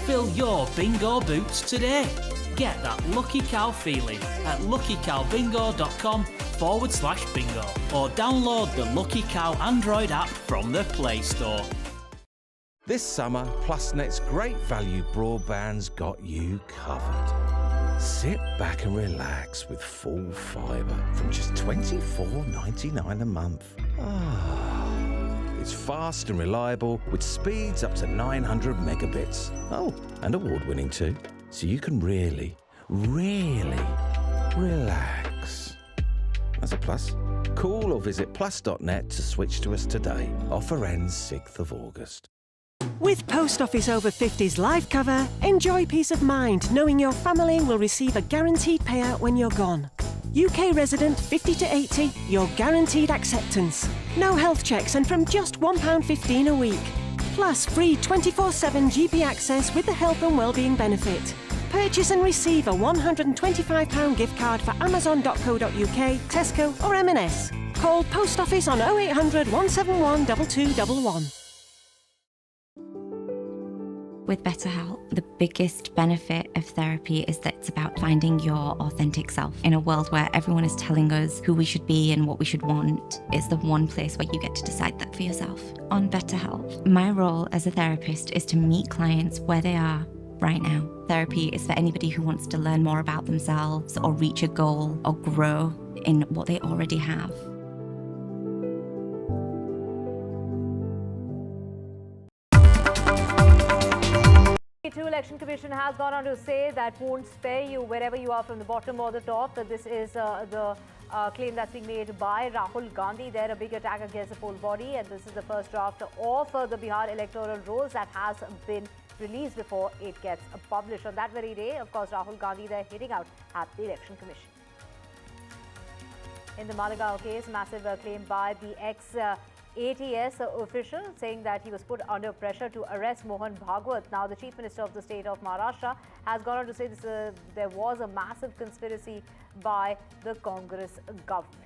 Fill your bingo boots today. Get that lucky cow feeling at luckycowbingo.com/bingo or download the Lucky Cow Android app from the Play Store. This summer, PlusNet's great value broadband's got you covered. Sit back and relax with full fibre from just $24.99 a month. It's fast and reliable with speeds up to 900 megabits. Oh, and award-winning too. So you can really, really relax. That's a plus. Call or visit plus.net to switch to us today. Offer ends 6th of August. With Post Office Over 50s life cover, enjoy peace of mind knowing your family will receive a guaranteed payout when you're gone. UK resident 50 to 80, you're guaranteed acceptance. No health checks and from just £1.15 a week. Plus free 24/7 GP access with the health and wellbeing benefit. Purchase and receive a £125 gift card for amazon.co.uk, Tesco or M&S. Call Post Office on 0800 171 2211. With BetterHelp, the biggest benefit of therapy is that it's about finding your authentic self. In a world where everyone is telling us who we should be and what we should want, it's the one place where you get to decide that for yourself. On BetterHelp, my role as a therapist is to meet clients where they are right now. Therapy is for anybody who wants to learn more about themselves or reach a goal or grow in what they already have. The Election Commission has gone on to say that won't spare you wherever you are from the bottom or the top. This is the claim that's being made by Rahul Gandhi. They're a big attack against the poll body, and this is the first draft of the Bihar electoral rolls that has been released before it gets published. On that very day, of course, Rahul Gandhi, they're hitting out at the Election Commission. In the Malegaon case, massive claim by the ATS official saying that he was put under pressure to arrest Mohan Bhagwat. Now, the Chief Minister of the state of Maharashtra has gone on to say there was a massive conspiracy by the Congress government.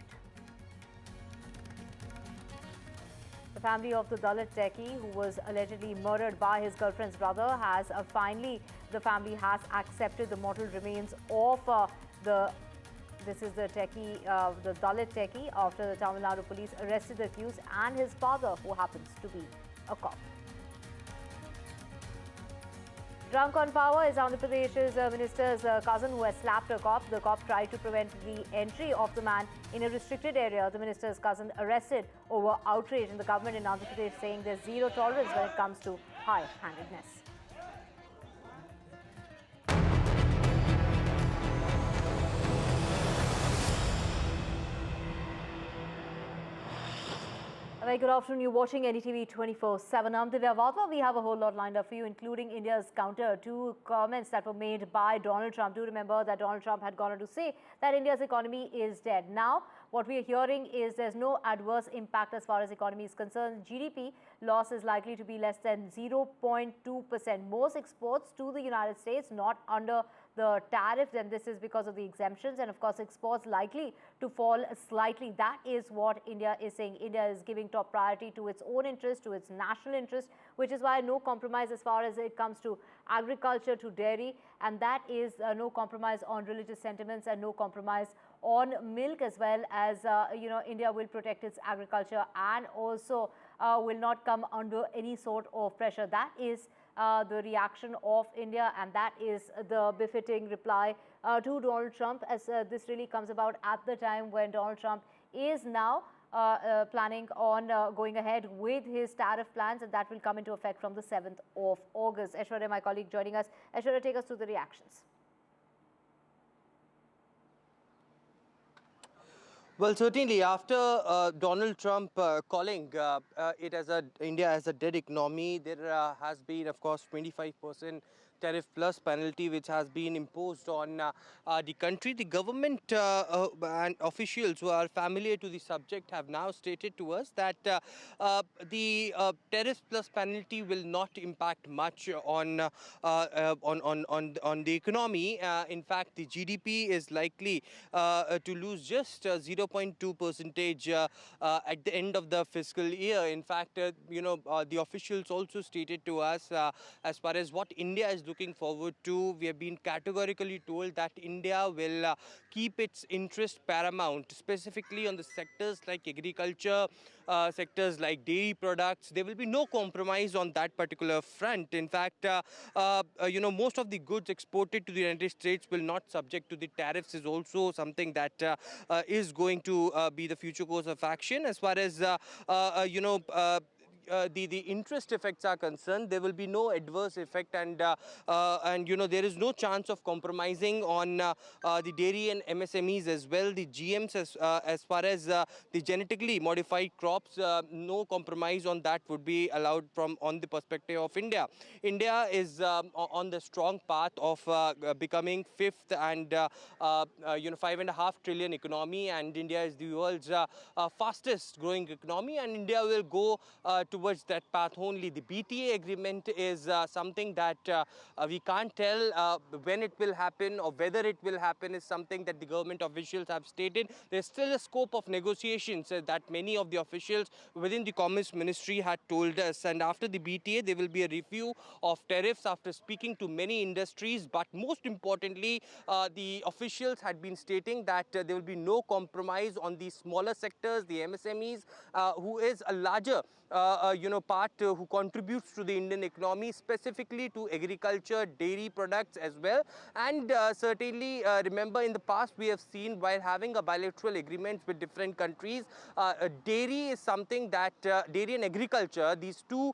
The family of the Dalit techie who was allegedly murdered by his girlfriend's brother has the family has accepted the mortal remains of This is the Dalit techie, after the Tamil Nadu police arrested the accused and his father, who happens to be a cop. Drunk on power is Andhra Pradesh's minister's cousin who has slapped a cop. The cop tried to prevent the entry of the man in a restricted area. The minister's cousin arrested over outrage, and the government in Andhra Pradesh saying there's zero tolerance when it comes to high-handedness. A very good afternoon. You're watching NDTV 24/7. I'm Divya Vatva. We have a whole lot lined up for you, including India's counter to comments that were made by Donald Trump. Do remember that Donald Trump had gone on to say that India's economy is dead. Now, what we are hearing is there's no adverse impact as far as economy is concerned. GDP loss is likely to be less than 0.2%. Most exports to the United States not under the tariffs, and this is because of the exemptions, and of course exports likely to fall slightly. That is what India is saying. India is giving top priority to its own interest, to its national interest, which is why no compromise as far as it comes to agriculture, to dairy, and that is no compromise on religious sentiments and no compromise on milk, as well as India will protect its agriculture and also will not come under any sort of pressure. That is the reaction of India, and that is the befitting reply to Donald Trump, as this really comes about at the time when Donald Trump is now planning on going ahead with his tariff plans, and that will come into effect from the 7th of August. Aishwarya, my colleague, joining us. Aishwarya, take us through the reactions. Well, certainly after Donald Trump calling India as a dead economy, there has been, of course, 25% tariff plus penalty which has been imposed on the country. The government and officials who are familiar to the subject have now stated to us that the tariff plus penalty will not impact much on the economy. In fact, the GDP is likely to lose just 0.2% at the end of the fiscal year. In fact, the officials also stated to us as far as what India is looking forward to, we have been categorically told that India will keep its interest paramount, specifically on the sectors like agriculture, sectors like dairy products. There will be no compromise on that particular front. In fact, most of the goods exported to the United States will not subject to the tariffs is also something that is going to be the future course of action. As far as the interest effects are concerned, there will be no adverse effect, and there is no chance of compromising on the dairy and MSMEs as well. The GMs as far as the genetically modified crops, no compromise on that would be allowed on the perspective of India. India is on the strong path of becoming fifth and 5.5 trillion economy, and India is the world's fastest growing economy, and India will go towards that path only. The BTA agreement is something that we can't tell when it will happen or whether it will happen, is something that the government officials have stated. There's still a scope of negotiations that many of the officials within the Commerce Ministry had told us. And after the BTA, there will be a review of tariffs after speaking to many industries. But most importantly, the officials had been stating that there will be no compromise on the smaller sectors, the MSMEs, who is a larger part who contributes to the Indian economy, specifically to agriculture, dairy products as well. And certainly, remember, in the past we have seen, while having a bilateral agreements with different countries, dairy is something that dairy and agriculture, these two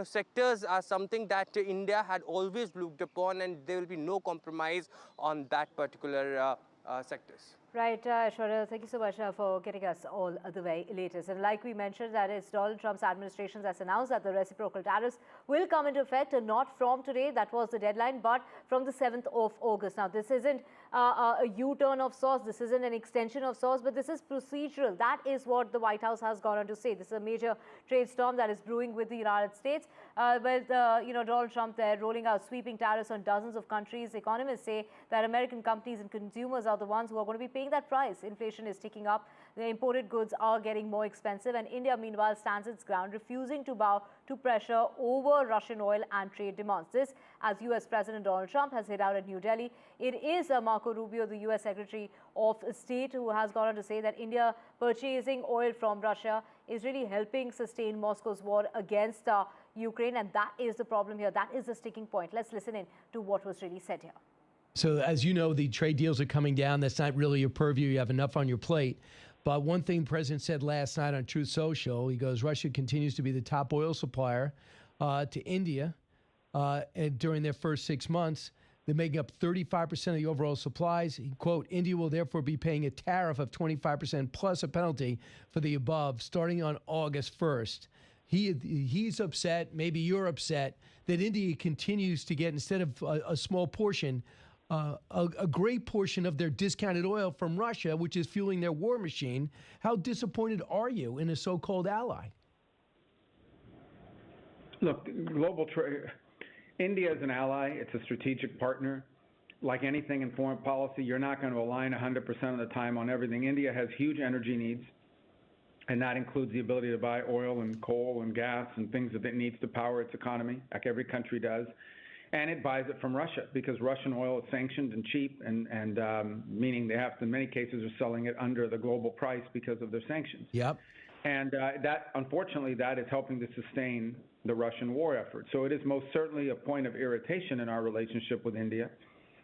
sectors are something that India had always looked upon, and there will be no compromise on that particular sectors. Right, Aishwarya, thank you so much for getting us all the very latest. And like we mentioned, that it's Donald Trump's administration that's announced that the reciprocal tariffs will come into effect, not from today, that was the deadline, but from the 7th of August. Now, this isn't a U-turn of sorts, this isn't an extension of sorts, but this is procedural. That is what the White House has gone on to say. This is a major trade storm that is brewing with the United States, with Donald Trump there rolling out sweeping tariffs on dozens of countries. Economists say that American companies and consumers are the ones who are going to be paying that price. Inflation is ticking up, the imported goods are getting more expensive, and India meanwhile stands its ground, refusing to bow to pressure over Russian oil and trade demands. This, as US President Donald Trump has hit out at New Delhi. It is Marco Rubio, the US Secretary of State, who has gone on to say that India purchasing oil from Russia is really helping sustain Moscow's war against Ukraine, and that is the problem here. That is the sticking point. Let's listen in to what was really said here. So as you know, the trade deals are coming down. That's not really your purview. You have enough on your plate. But one thing the president said last night on Truth Social, he goes, Russia continues to be the top oil supplier to India and during their first 6 months. They're making up 35% of the overall supplies. He, quote, India will therefore be paying a tariff of 25% plus a penalty for the above starting on August 1st. He's upset, maybe you're upset, that India continues to get, instead of a small portion, a great portion of their discounted oil from Russia, which is fueling their war machine. How disappointed are you in a so-called ally? Look, global trade, India is an ally. It's a strategic partner. Like anything in foreign policy, you're not going to align 100% of the time on everything. India has huge energy needs, and that includes the ability to buy oil and coal and gas and things that it needs to power its economy, like every country does. And it buys it from Russia because Russian oil is sanctioned and cheap, and meaning they have to, in many cases, are selling it under the global price because of their sanctions. Yep. And that, unfortunately, that is helping to sustain the Russian war effort. So it is most certainly a point of irritation in our relationship with India.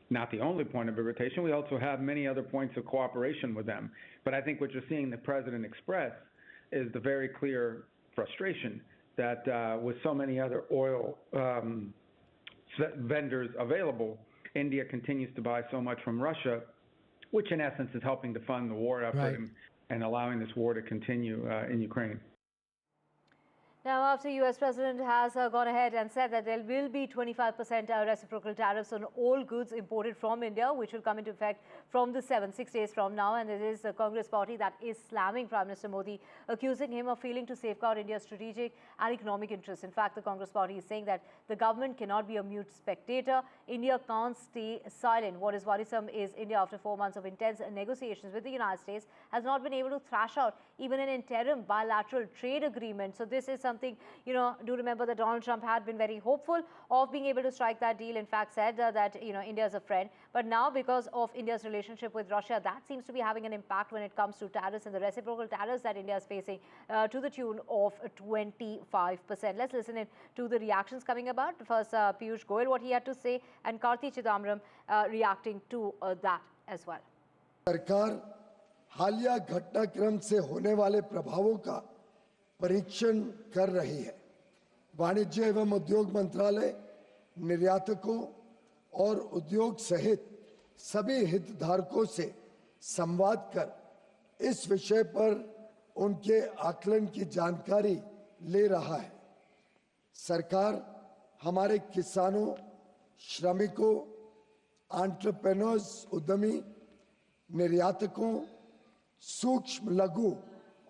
Not the only point of irritation. We also have many other points of cooperation with them. But I think what you're seeing the president express is the very clear frustration that with so many other oil vendors available, India continues to buy so much from Russia, which in essence is helping to fund the war effort, right, and allowing this war to continue in Ukraine. Now, after US President has gone ahead and said that there will be 25% reciprocal tariffs on all goods imported from India, which will come into effect from the 7th, 6 days from now. And it is the Congress party that is slamming Prime Minister Modi, accusing him of failing to safeguard India's strategic and economic interests. In fact, the Congress party is saying that the government cannot be a mute spectator. India can't stay silent. What is worrisome is India, after 4 months of intense negotiations with the United States, has not been able to thrash out even an interim bilateral trade agreement. So this is something, do remember that Donald Trump had been very hopeful of being able to strike that deal. In fact, said that, India is a friend. But now, because of India's relationship with Russia, that seems to be having an impact when it comes to tariffs and the reciprocal tariffs that India is facing to the tune of 25%. Let's listen in to the reactions coming about. First, Piyush Goyal, what he had to say, and Karti Chidambaram reacting to that as well. सरकार हालिया घटनाक्रम से होने वाले प्रभावों का परीक्षण कर रही है। वाणिज्य एवं उद्योग मंत्रालय निर्यातकों और उद्योग सहित सभी हितधारकों से संवाद कर इस विषय पर उनके आकलन की जानकारी ले रहा है। सरकार हमारे किसानों, श्रमिकों, एंटरप्रेन्योर्स, उद्यमी, निर्यातकों, सूक्ष्म, लघु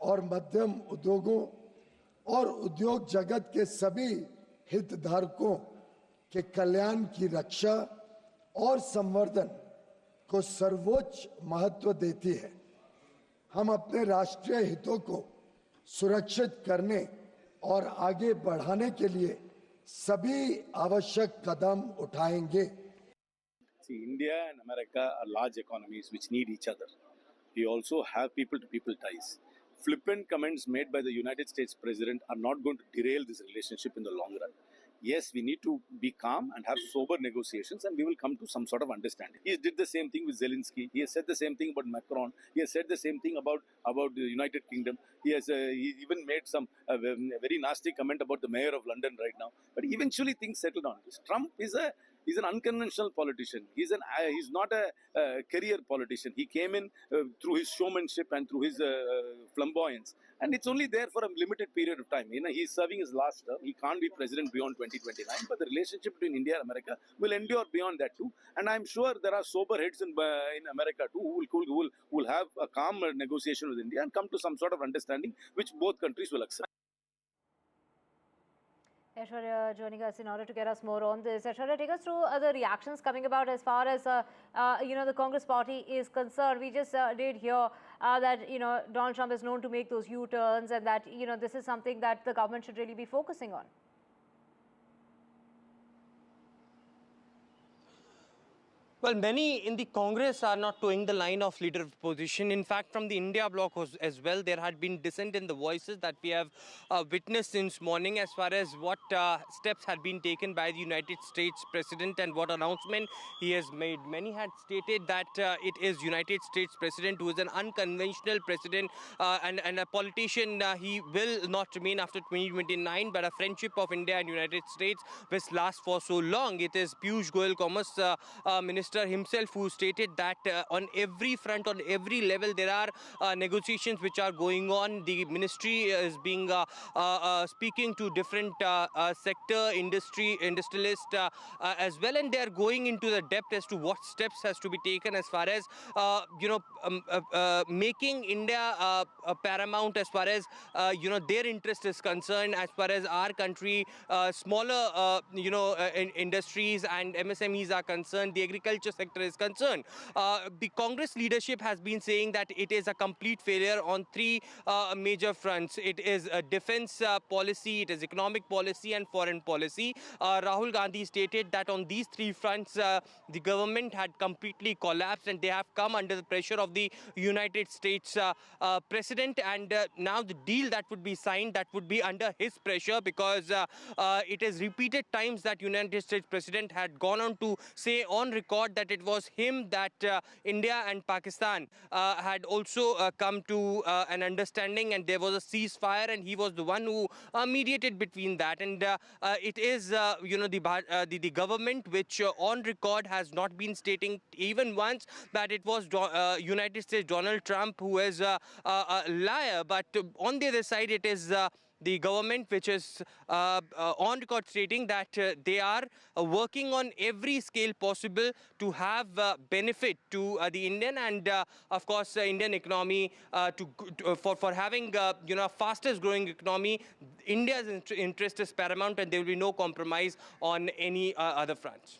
और मध्यम उद्योगों और उद्योग जगत के सभी हितधारकों के कल्याण की रक्षा और संवर्धन को सर्वोच्च महत्व देती है। हम अपने राष्ट्रीय हितों को सुरक्षित करने और आगे बढ़ाने के लिए सभी आवश्यक कदम उठाएंगे। See, India and America are large economies which need each other. We also have people-to-people ties. Flippant comments made by the United States President are not going to derail this relationship in the long run. Yes, we need to be calm and have sober negotiations, and we will come to some sort of understanding. He did the same thing with Zelensky. He has said the same thing about Macron. He has said the same thing about the United Kingdom. He has he even made some very nasty comment about the mayor of London right now. But eventually things settle down. Trump is an unconventional politician. He's not a career politician. He came in through his showmanship and through his flamboyance. And it's only there for a limited period of time. You know, he's serving his last term. He can't be president beyond 2029. But the relationship between India and America will endure beyond that too. And I'm sure there are sober heads in America too who will have a calm negotiation with India and come to some sort of understanding which both countries will accept. Aishwarya joining us in order to get us more on this. Aishwarya, take us through the reactions coming about as far as the Congress party is concerned. We just did hear that Donald Trump is known to make those U-turns, and that this is something that the government should really be focusing on. Well, many in the Congress are not towing the line of leader position. In fact, from the India bloc as well, there had been dissent in the voices that we have witnessed since morning as far as what steps had been taken by the United States President and what announcement he has made. Many had stated that it is United States President who is an unconventional president and a politician. He will not remain after 2029, but a friendship of India and United States which lasts for so long. It is Piyush Goyal, Commerce Minister himself, who stated that on every front, on every level, there are negotiations which are going on. The ministry is being speaking to different sector, industrialists as well, and they are going into the depth as to what steps has to be taken as far as making India paramount as far as their interest is concerned, as far as our country, smaller industries and MSMEs are concerned, the agriculture sector is concerned. The Congress leadership has been saying that it is a complete failure on three major fronts. It is defense policy, it is economic policy and foreign policy. Rahul Gandhi stated that on these three fronts, the government had completely collapsed and they have come under the pressure of the United States President. And now the deal that would be signed, that would be under his pressure, because it is repeated times that United States President had gone on to say on record that it was him that India and Pakistan had also come to an understanding, and there was a ceasefire, and he was the one who mediated between that. And it is the government which on record has not been stating even once that it was United States Donald Trump who is a liar. But on the other side, it is the government which is on record stating that they are working on every scale possible to have benefit to the Indian and of course Indian economy for having fastest growing economy. India's interest is paramount and there will be no compromise on any other fronts.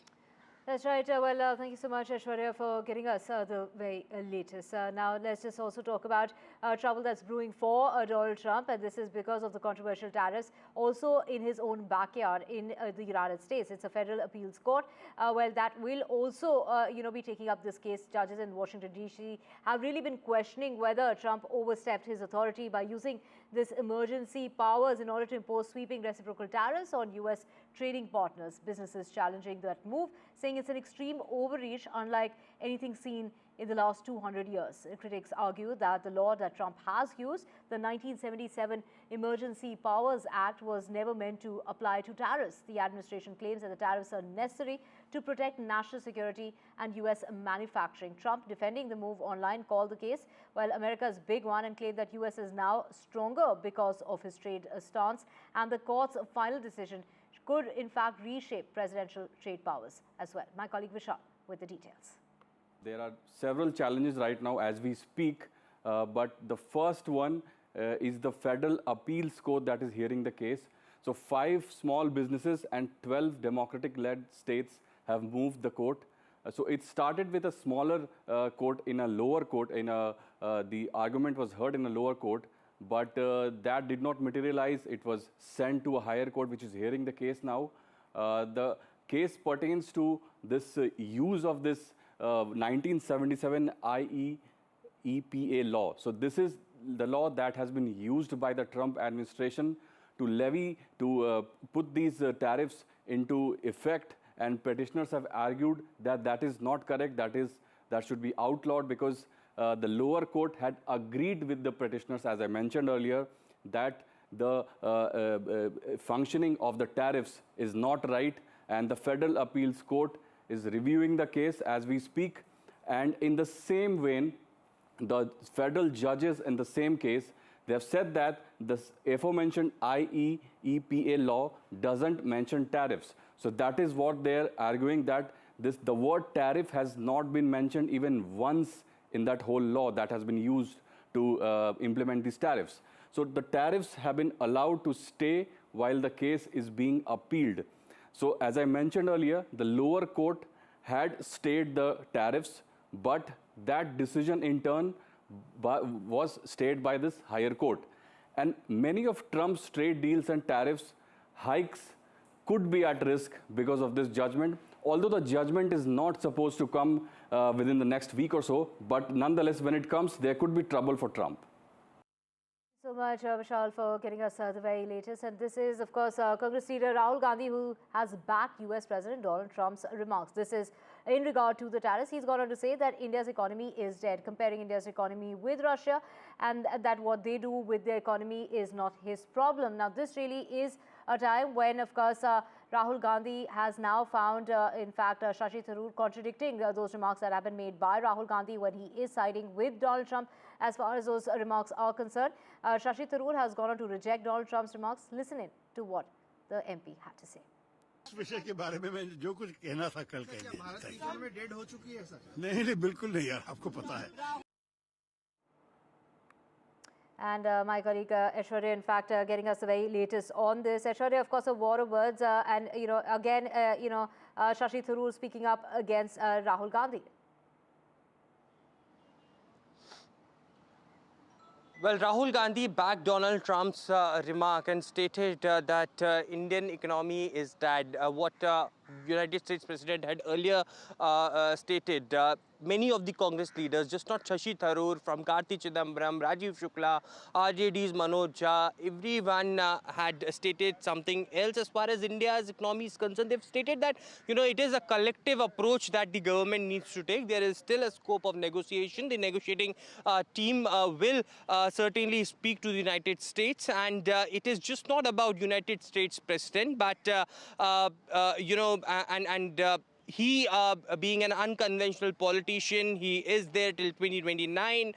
That's right. Thank you so much, Aishwarya, for getting us the very latest. Now, let's just also talk about trouble that's brewing for Donald Trump, and this is because of the controversial tariffs also in his own backyard in the United States. It's a federal appeals court. That will also, be taking up this case. Judges in Washington, D.C. have really been questioning whether Trump overstepped his authority by using this emergency powers in order to impose sweeping reciprocal tariffs on U.S. trading partners. Businesses challenging that move, saying it's an extreme overreach unlike anything seen in the last 200 years. Critics argue that the law that Trump has used, the 1977 Emergency Powers Act, was never meant to apply to tariffs. The administration claims that the tariffs are necessary to protect national security and U.S. manufacturing. Trump, defending the move online, called the case, while America's big one, and claimed that U.S. is now stronger because of his trade stance, and the court's final decision could in fact reshape presidential trade powers as well. My colleague Vishal with the details. There are several challenges right now as we speak, but the first one is the Federal Appeals Court that is hearing the case. So 5 small businesses and 12 democratic-led states have moved the court. So it started with a smaller court in a lower court. The argument was heard in a lower court, but that did not materialize. It was sent to a higher court, which is hearing the case now. The case pertains to this use of this 1977 IEEPA law. So this is the law that has been used by the Trump administration to levy, to put these tariffs into effect. And petitioners have argued that that is not correct, that should be outlawed, because the lower court had agreed with the petitioners, as I mentioned earlier, that the functioning of the tariffs is not right, and the Federal Appeals Court is reviewing the case as we speak. And in the same vein, the federal judges in the same case, they have said that this aforementioned IEEPA law doesn't mention tariffs. So that is what they're arguing, that the word tariff has not been mentioned even once in that whole law that has been used to implement these tariffs. So the tariffs have been allowed to stay while the case is being appealed. So as I mentioned earlier, the lower court had stayed the tariffs, but that decision in turn was stayed by this higher court. And many of Trump's trade deals and tariffs hikes could be at risk because of this judgment, although the judgment is not supposed to come within the next week or so. But nonetheless, when it comes, there could be trouble for Trump. So much, Vishal, for getting us the very latest. And this is, of course, Congress leader Rahul Gandhi, who has backed US President Donald Trump's remarks. This is in regard to the tariffs. He's gone on to say that India's economy is dead, comparing India's economy with Russia, and that what they do with their economy is not his problem. Now, this really is a time when, of course, Rahul Gandhi has now found, in fact, Shashi Tharoor contradicting those remarks that have been made by Rahul Gandhi when he is siding with Donald Trump as far as those remarks are concerned. Shashi Tharoor has gone on to reject Donald Trump's remarks. Listen in to what the MP had to say. इस विषय के बारे में मैं जो कुछ कहना था कल कह दिया। भारत की इकोनॉमी डेड हो चुकी है सर? नहीं, बिल्कुल नहीं यार, आपको पता है। And my colleague Aishwarya, in fact, getting us the very latest on this. Aishwarya, of course, a war of words, and again, Shashi Tharoor speaking up against Rahul Gandhi. Well, Rahul Gandhi backed Donald Trump's remark and stated that Indian economy is dead. What United States President had earlier stated. Many of the Congress leaders, just not Shashi Tharoor, from Karti Chidambaram, Rajiv Shukla, RJD's Manoj Jha, everyone had stated something else as far as India's economy is concerned. They've stated that, it is a collective approach that the government needs to take. There is still a scope of negotiation. The negotiating team will certainly speak to the United States, and it is just not about United States President, but, he, being an unconventional politician, he is there till 2029.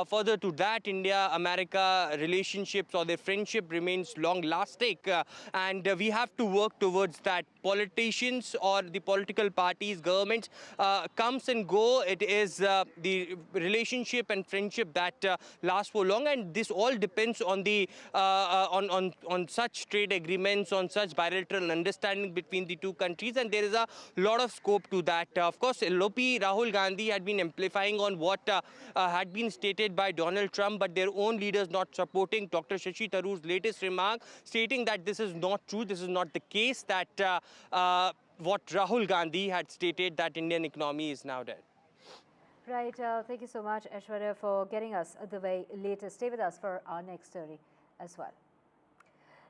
Further to that, India-America relationships or their friendship remains long-lasting. And we have to work towards that. Politicians or the political parties, governments, comes and go. It is the relationship and friendship that lasts for long. And this all depends on the on such trade agreements, on such bilateral understanding between the two countries. And there is a lot of scope to that. Of course, LOP Rahul Gandhi had been amplifying on what had been stated by Donald Trump, but their own leaders not supporting Dr. Shashi Tharoor's latest remark, stating that this is not true, this is not the case, that what Rahul Gandhi had stated, that Indian economy is now dead. Right. Thank you so much, Aishwarya, for getting us the very latest. Stay with us for our next story as well.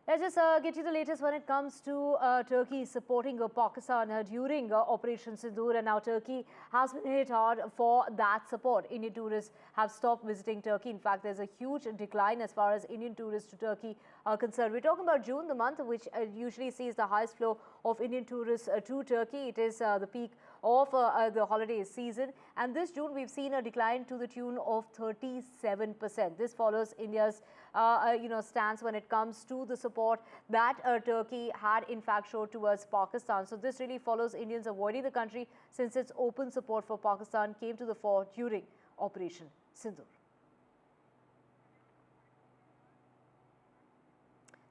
Let's just get you the latest when it comes to Turkey supporting Pakistan during Operation Sindoor. And now Turkey has been hit hard for that support. Indian tourists have stopped visiting Turkey. In fact, there's a huge decline as far as Indian tourists to Turkey are concerned. We're talking about June, the month which usually sees the highest flow of Indian tourists to Turkey. It is the peak of the holiday season. And this June, we've seen a decline to the tune of 37%. This follows India's stance when it comes to the support that Turkey had in fact showed towards Pakistan. So this really follows Indians avoiding the country since its open support for Pakistan came to the fore during Operation Sindoor.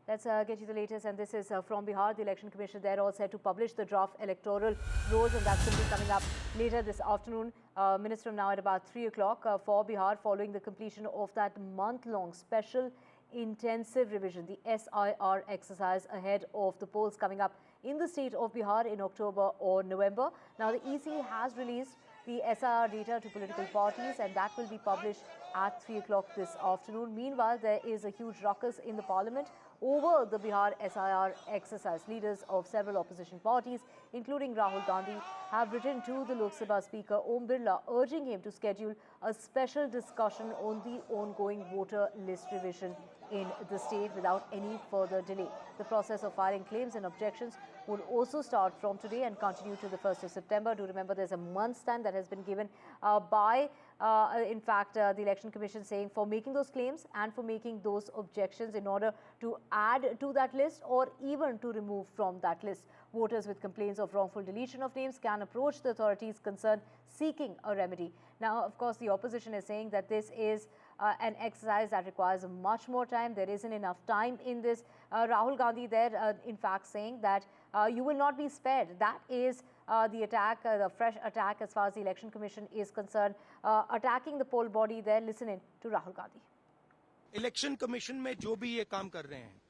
Let's get you the latest, and this is from Bihar. The Election Commission there all set to publish the draft electoral rolls, and that's going to be coming up later this afternoon, minutes from now at about 3 o'clock for Bihar, following the completion of that month-long special intensive revision, the SIR exercise ahead of the polls coming up in the state of Bihar in October or November. Now, the EC has released the SIR data to political parties, and that will be published at 3 o'clock this afternoon. Meanwhile, there is a huge ruckus in the parliament over the Bihar SIR exercise. Leaders of several opposition parties, including Rahul Gandhi, have written to the Lok Sabha Speaker Om Birla, urging him to schedule a special discussion on the ongoing voter list revision in the state without any further delay. The process of filing claims and objections will also start from today and continue to the 1st of September. Do remember there's a month's time that has been given by the Election Commission, saying for making those claims and for making those objections in order to add to that list or even to remove from that list. Voters with complaints of wrongful deletion of names can approach the authorities concerned seeking a remedy. Now, of course, the opposition is saying that this is an exercise that requires much more time. There isn't enough time in this. Rahul Gandhi there, in fact, saying that you will not be spared. That is the attack, the fresh attack as far as the Election Commission is concerned, attacking the poll body there. Listen in to Rahul Gandhi. Election Commission में जो भी ये काम कर रहे हैं,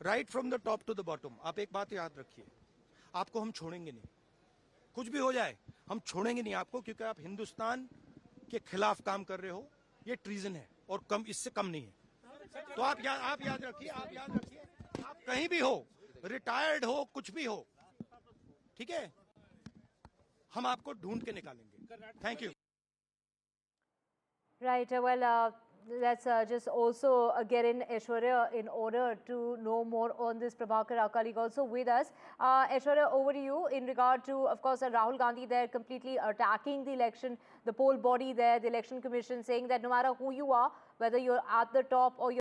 right from the top to the bottom, आप एक बात याद रखिए, आपको हम छोड़ेंगे नहीं. कुछ भी हो जाए, हम छोड़ेंगे नहीं आपको, क्योंकि आप हिंदुस्तान के खिलाफ काम कर रहे हो. ये ट्रीजन है और कम इससे कम नहीं है. तो आप याद रखिए, आप कहीं भी हो, रिटायर्ड हो, कुछ भी हो, ठीक है, हम आपको ढूंढ के निकालेंगे. Thank you. Right. Let's just also get in Aishwarya in order to know more on this. Prabhakar, our colleague, also with us. Aishwarya, over to you in regard to, of course, Rahul Gandhi there completely attacking the election, the poll body there, the Election Commission, saying that no matter who you are, whether you're at the top or you're